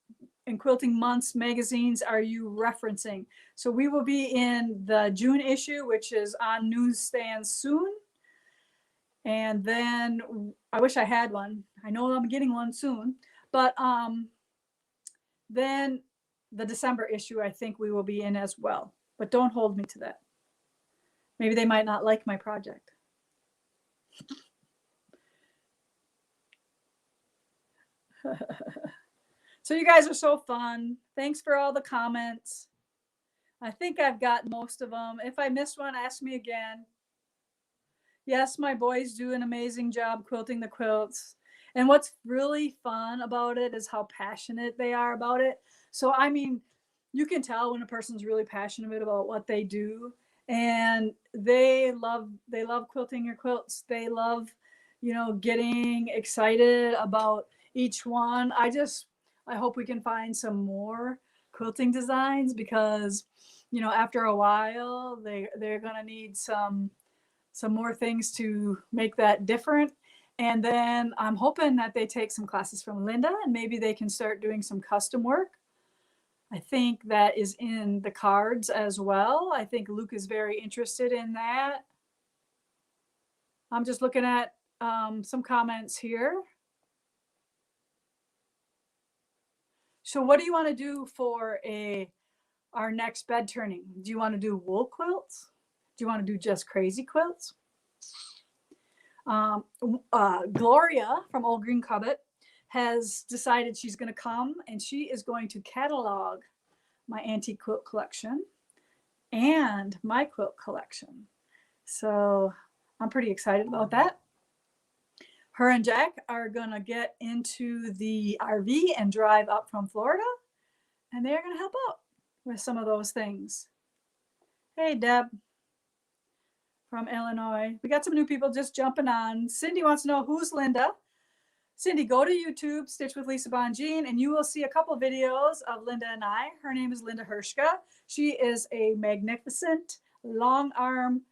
and Quilting Months magazines are you referencing? So we will be in the June issue, which is on newsstands soon. And then I wish I had one. I know I'm getting one soon, but then the December issue, I think we will be in as well, but don't hold me to that. Maybe they might not like my project. So you guys are so fun. Thanks for all the comments. I think I've got most of them. If I missed one, ask me again. Yes, my boys do an amazing job quilting the quilts. And what's really fun about it is how passionate they are about it. So, I mean, you can tell when a person's really passionate about what they do, and they love quilting your quilts. They love, getting excited about each one. I hope we can find some more quilting designs, because, after a while, they're going to need some some more things to make that different. And then I'm hoping that they take some classes from Linda and maybe they can start doing some custom work. I think that is in the cards as well. I think Luke is very interested in that. I'm just looking at some comments here. So what do you want to do for our next bed turning? Do you want to do wool quilts? Do you want to do just crazy quilts? Gloria from Old Green Covett has decided she's going to come and she is going to catalog my antique quilt collection and my quilt collection. So I'm pretty excited about that. Her and Jack are going to get into the RV and drive up from Florida, and they're going to help out with some of those things. Hey, Deb from Illinois. We got some new people just jumping on. Cindy wants to know who's Linda. Cindy, go to YouTube, Stitch with Lisa Bonjean, and you will see a couple videos of Linda and I. Her name is Linda Hershka. She is a magnificent long arm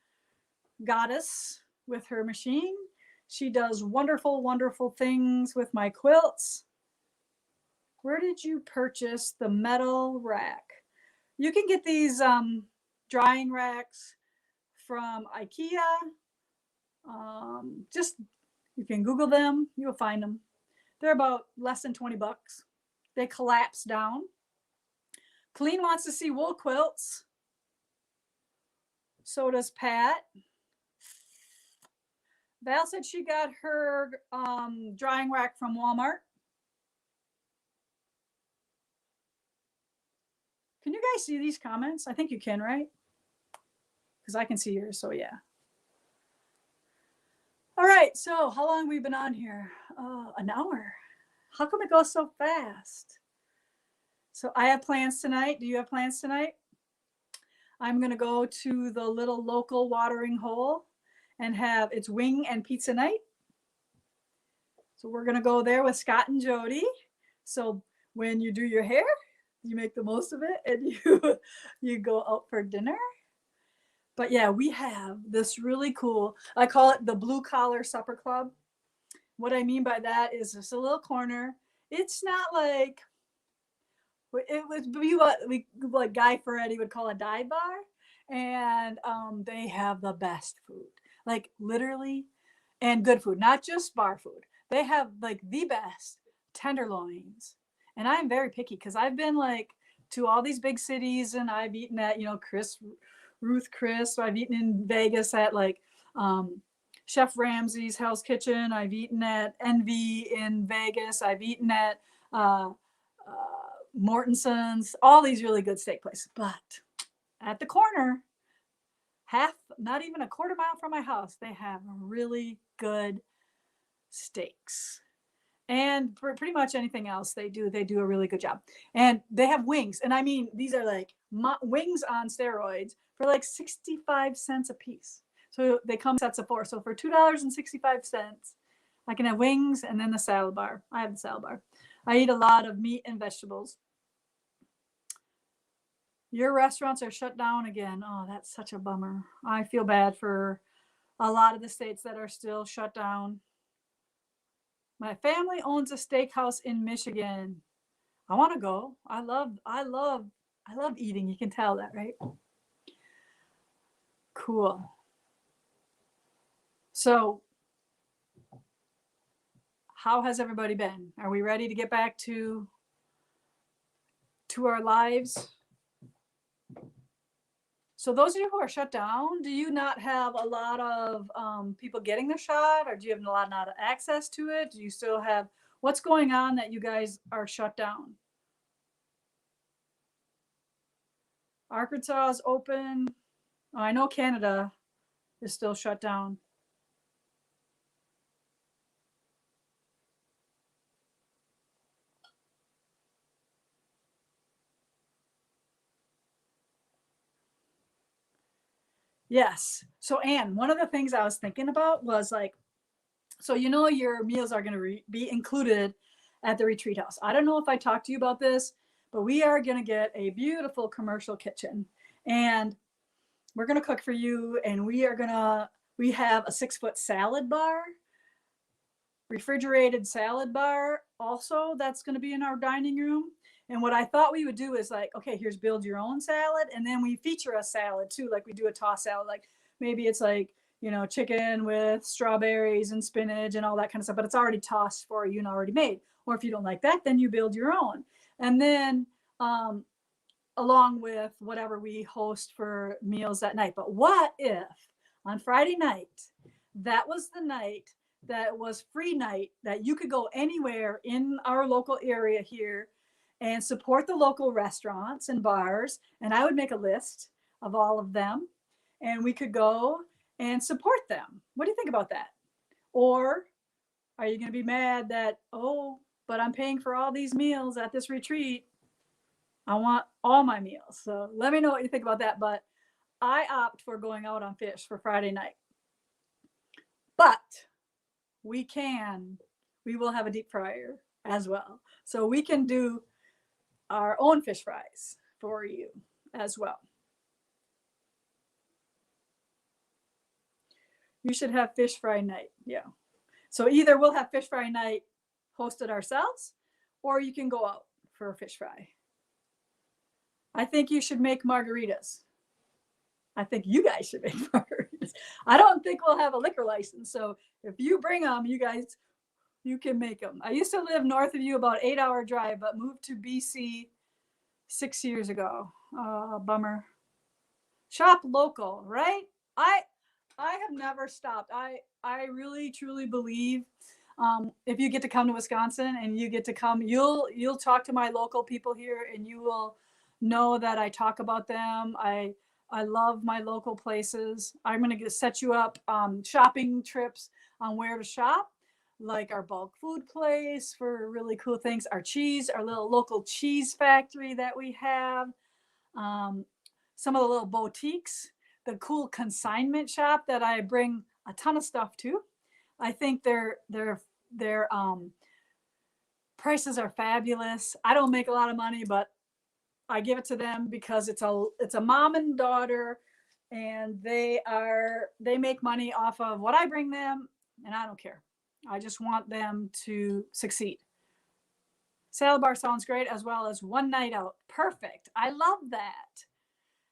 goddess with her machine. She does wonderful, wonderful things with my quilts. Where did you purchase the metal rack? You can get these drying racks from IKEA. Just you can Google them, you'll find them. They're about less than 20 bucks. They collapse down. Colleen wants to see wool quilts. So does Pat. Val said she got her drying rack from Walmart. Can you guys see these comments? I think you can, right? Because I can see yours, so yeah. All right, so how long have we been on here? An hour. How come it goes so fast? So I have plans tonight. Do you have plans tonight? I'm going to go to the little local watering hole and have its wing and pizza night. So we're going to go there with Scott and Jody. So when you do your hair, you make the most of it and you go out for dinner. But yeah, we have this really cool, I call it the blue collar supper club. What I mean by that is just a little corner. It's not like, it would be what Guy Fieri would call a dive bar. And they have the best food, like literally, and good food, not just bar food. They have like the best tenderloins. And I'm very picky because I've been like to all these big cities and I've eaten at, Ruth Chris. So I've eaten in Vegas at like Chef Ramsay's Hell's Kitchen. I've eaten at Envy in Vegas. I've eaten at Mortenson's, all these really good steak places. But at the corner, not even a quarter mile from my house, they have really good steaks. And for pretty much anything else they do a really good job. And they have wings. And I mean, these are like wings on steroids for like 65 cents a piece. So they come sets of 4. So for $2.65, I can have wings and then the salad bar. I have the salad bar. I eat a lot of meat and vegetables. Your restaurants are shut down again. Oh, that's such a bummer. I feel bad for a lot of the states that are still shut down. My family owns a steakhouse in Michigan. I want to go. I love eating. You can tell that, right? Cool. So, how has everybody been? Are we ready to get back to our lives? So those of you who are shut down, do you not have a lot of people getting the shot, or do you have a lot of access to it? Do you still have, what's going on that you guys are shut down? Arkansas is open. Oh, I know Canada is still shut down. Yes. So Anne, one of the things I was thinking about was like, so your meals are going to be included at the retreat house. I don't know if I talked to you about this, but we are going to get a beautiful commercial kitchen and we're going to cook for you, and we are going to We have a 6-foot salad bar, refrigerated salad bar also that's going to be in our dining room. And what I thought we would do is like, okay, here's build your own salad. And then we feature a salad too, like we do a toss salad. Like maybe it's like, you know, chicken with strawberries and spinach and all that kind of stuff, but it's already tossed for you and already made. Or if you don't like that, then you build your own. And then along with whatever we host for meals that night. But what if on Friday night, that was the night that was free night, that you could go anywhere in our local area here and support the local restaurants and bars. And I would make a list of all of them and we could go and support them. What do you think about that? Or are you going to be mad that, oh, but I'm paying for all these meals at this retreat? I want all my meals. So let me know what you think about that. But I opt for going out on fish for Friday night. But we will have a deep fryer as well. So we can do our own fish fries for you as well. You should have fish fry night. Yeah. So either we'll have fish fry night hosted ourselves, or you can go out for a fish fry. I think you should make margaritas. I think you guys should make margaritas. I don't think we'll have a liquor license. So if you bring them, you guys, you can make them. I used to live north of you, about 8-hour drive, but moved to BC 6 years ago. Bummer. Shop local, right? I have never stopped. I really truly believe if you get to come to Wisconsin and you get to come, you'll talk to my local people here and you will know that I talk about them. I love my local places. I'm going to set you up shopping trips on where to shop, like our bulk food place for really cool things, our cheese, our little local cheese factory that we have, some of the little boutiques, the cool consignment shop that I bring a ton of stuff to. I think their prices are fabulous. I don't make a lot of money, but I give it to them because it's a mom and daughter, and they make money off of what I bring them, and I don't care. I just want them to succeed. Salad bar sounds great, as well as one night out. Perfect. I love that.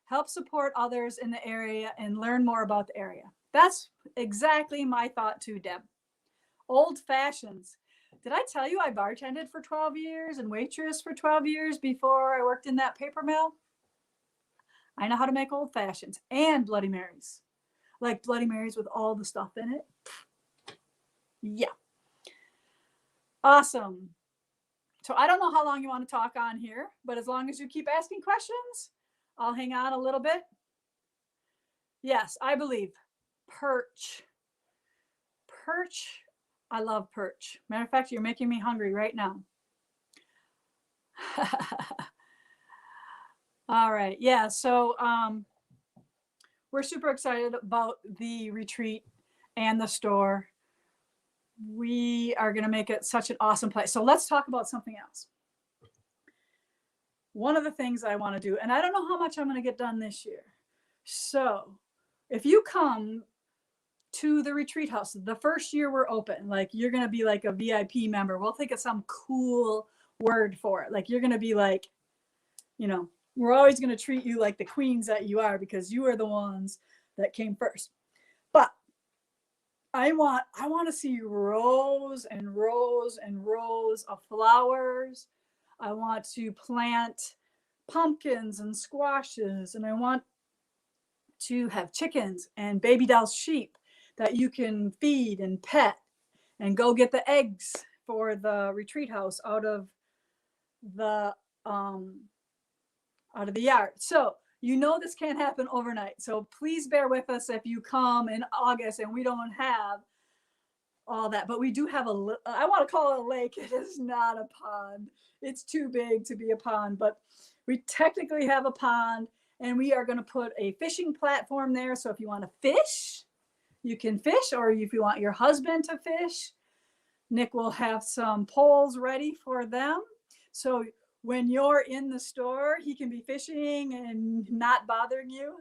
Help support others in the area and learn more about the area. That's exactly my thought too, Deb. Old fashions. Did I tell you I bartended for 12 years and waitress for 12 years before I worked in that paper mill? I know how to make old fashions and Bloody Marys. Like Bloody Marys with all the stuff in it. Yeah. Awesome. So I don't know how long you want to talk on here, but as long as you keep asking questions, I'll hang on a little bit. Yes, I believe perch. Perch. I love perch. Matter of fact, you're making me hungry right now. All right. Yeah. So we're super excited about the retreat and the store. We are going to make it such an awesome place. So let's talk about something else. One of the things I want to do, and I don't know how much I'm going to get done this year. So if you come to the retreat house, the first year we're open, like you're going to be like a VIP member. We'll think of some cool word for it. Like you're going to be like, you know, we're always going to treat you like the queens that you are because you are the ones that came first. But I want to see rows and rows and rows of flowers. I want to plant pumpkins and squashes, and I want to have chickens and baby doll sheep that you can feed and pet and go get the eggs for the retreat house out of the yard. So you know this can't happen overnight. So please bear with us if you come in August and we don't have all that. But we do have I want to call it a lake. It is not a pond. It's too big to be a pond, but we technically have a pond, and we are going to put a fishing platform there. So if you want to fish, you can fish, or if you want your husband to fish, Nick will have some poles ready for them. So when you're in the store, he can be fishing and not bothering you.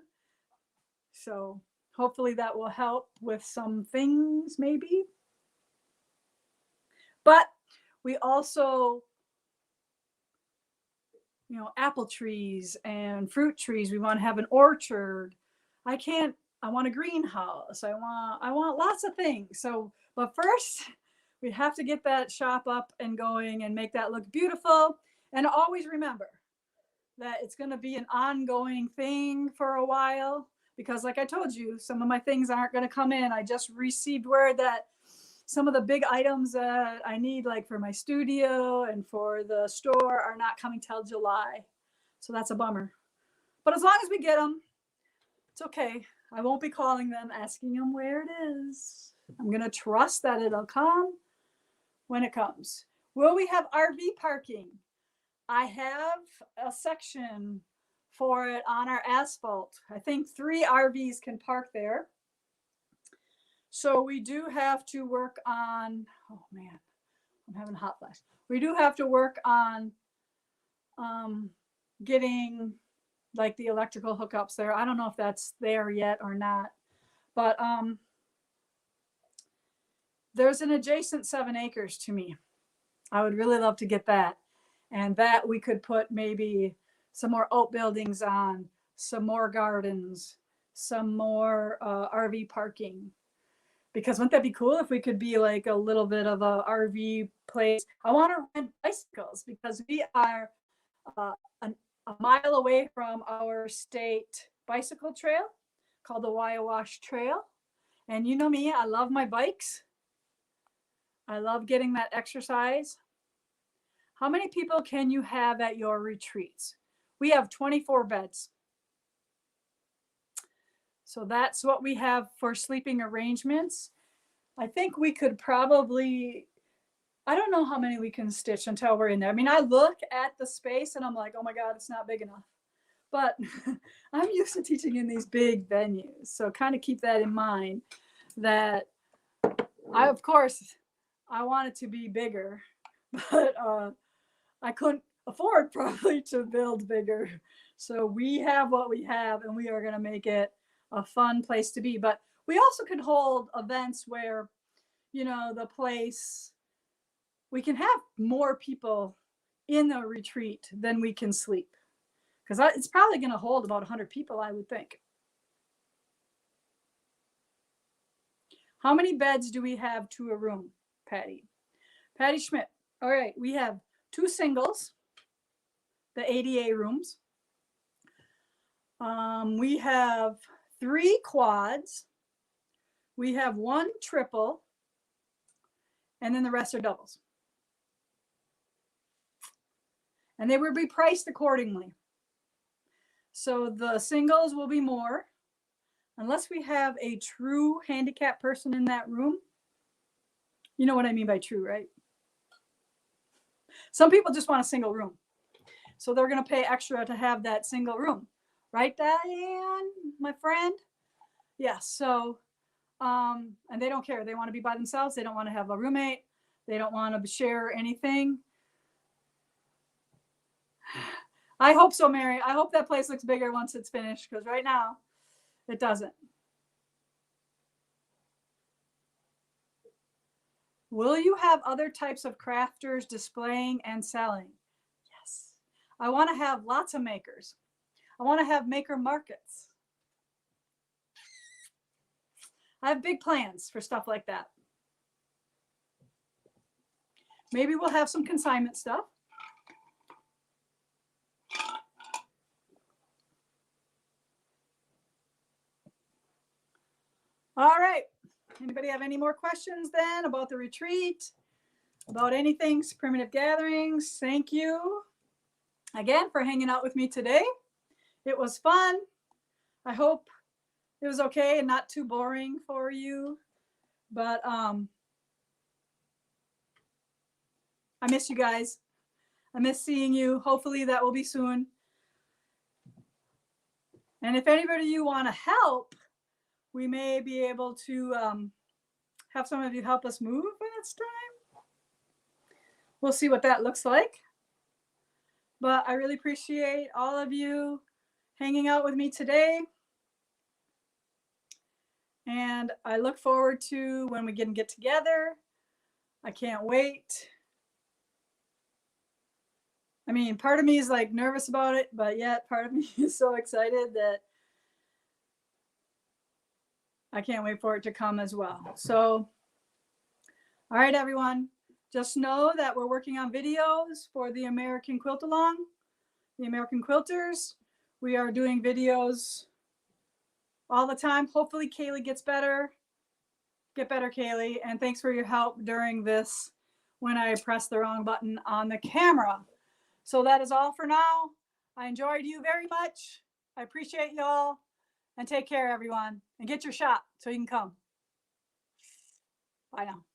So hopefully that will help with some things maybe. But we also, you know, apple trees and fruit trees. We want to have an orchard. I want a greenhouse. I want lots of things. So, but first we have to get that shop up and going and make that look beautiful. And always remember that it's going to be an ongoing thing for a while, because like I told you, some of my things aren't going to come in. I just received word that some of the big items that I need, like for my studio and for the store, are not coming till July. So that's a bummer. But as long as we get them, it's okay. I won't be calling them, asking them where it is. I'm going to trust that it'll come when it comes. Will we have RV parking? I have a section for it on our asphalt. I think 3 RVs can park there. So we do have to work on, oh man, I'm having a hot flash. We do have to work on getting like the electrical hookups there. I don't know if that's there yet or not, but there's an adjacent 7 acres to me. I would really love to get that. And that we could put maybe some more outbuildings on, some more gardens, some more RV parking. Because wouldn't that be cool if we could be like a little bit of a RV place? I want to rent bicycles because we are a mile away from our state bicycle trail called the Waiawash Trail. And you know me, I love my bikes. I love getting that exercise. How many people can you have at your retreats? We have 24 beds. So that's what we have for sleeping arrangements. I think we could probably, I don't know how many we can stitch until we're in there. I mean, I look at the space and I'm like, oh my God, it's not big enough. But I'm used to teaching in these big venues. So kind of keep that in mind, that of course, I want it to be bigger, but I couldn't afford probably to build bigger. So we have what we have, and we are going to make it a fun place to be. But we also could hold events where, you know, the place, we can have more people in the retreat than we can sleep. Because it's probably going to hold about 100 people, I would think. How many beds do we have to a room, Patty? Patty Schmidt. All right, we have 2 singles, the ADA rooms. We have 3 quads. We have 1 triple, and then the rest are doubles. And they will be priced accordingly. So the singles will be more, unless we have a true handicapped person in that room. You know what I mean by true, right? Some people just want a single room. So they're going to pay extra to have that single room. Right, Diane, my friend? Yes. So, and they don't care. They want to be by themselves. They don't want to have a roommate. They don't want to share anything. I hope so, Mary. I hope that place looks bigger once it's finished, because right now it doesn't. Will you have other types of crafters displaying and selling? Yes. I want to have lots of makers. I want to have maker markets. I have big plans for stuff like that. Maybe we'll have some consignment stuff. All right. Anybody have any more questions then about the retreat, about anything Primitive Gatherings? Thank you again for hanging out with me today. It was fun. I hope it was okay and not too boring for you. But I miss you guys. I miss seeing you. Hopefully that will be soon. And if anybody you want to help, we may be able to have some of you help us move when it's time. We'll see what that looks like. But I really appreciate all of you hanging out with me today. And I look forward to when we can get together. I can't wait. I mean, part of me is like nervous about it, but yet part of me is so excited that I can't wait for it to come as well. So, all right, everyone, just know that we're working on videos for the American Quilt Along, the American Quilters. We are doing videos all the time. Hopefully Kaylee gets better. Get better, Kaylee. And thanks for your help during this when I pressed the wrong button on the camera. So that is all for now. I enjoyed you very much. I appreciate y'all. And take care, everyone. And get your shot so you can come. Bye now.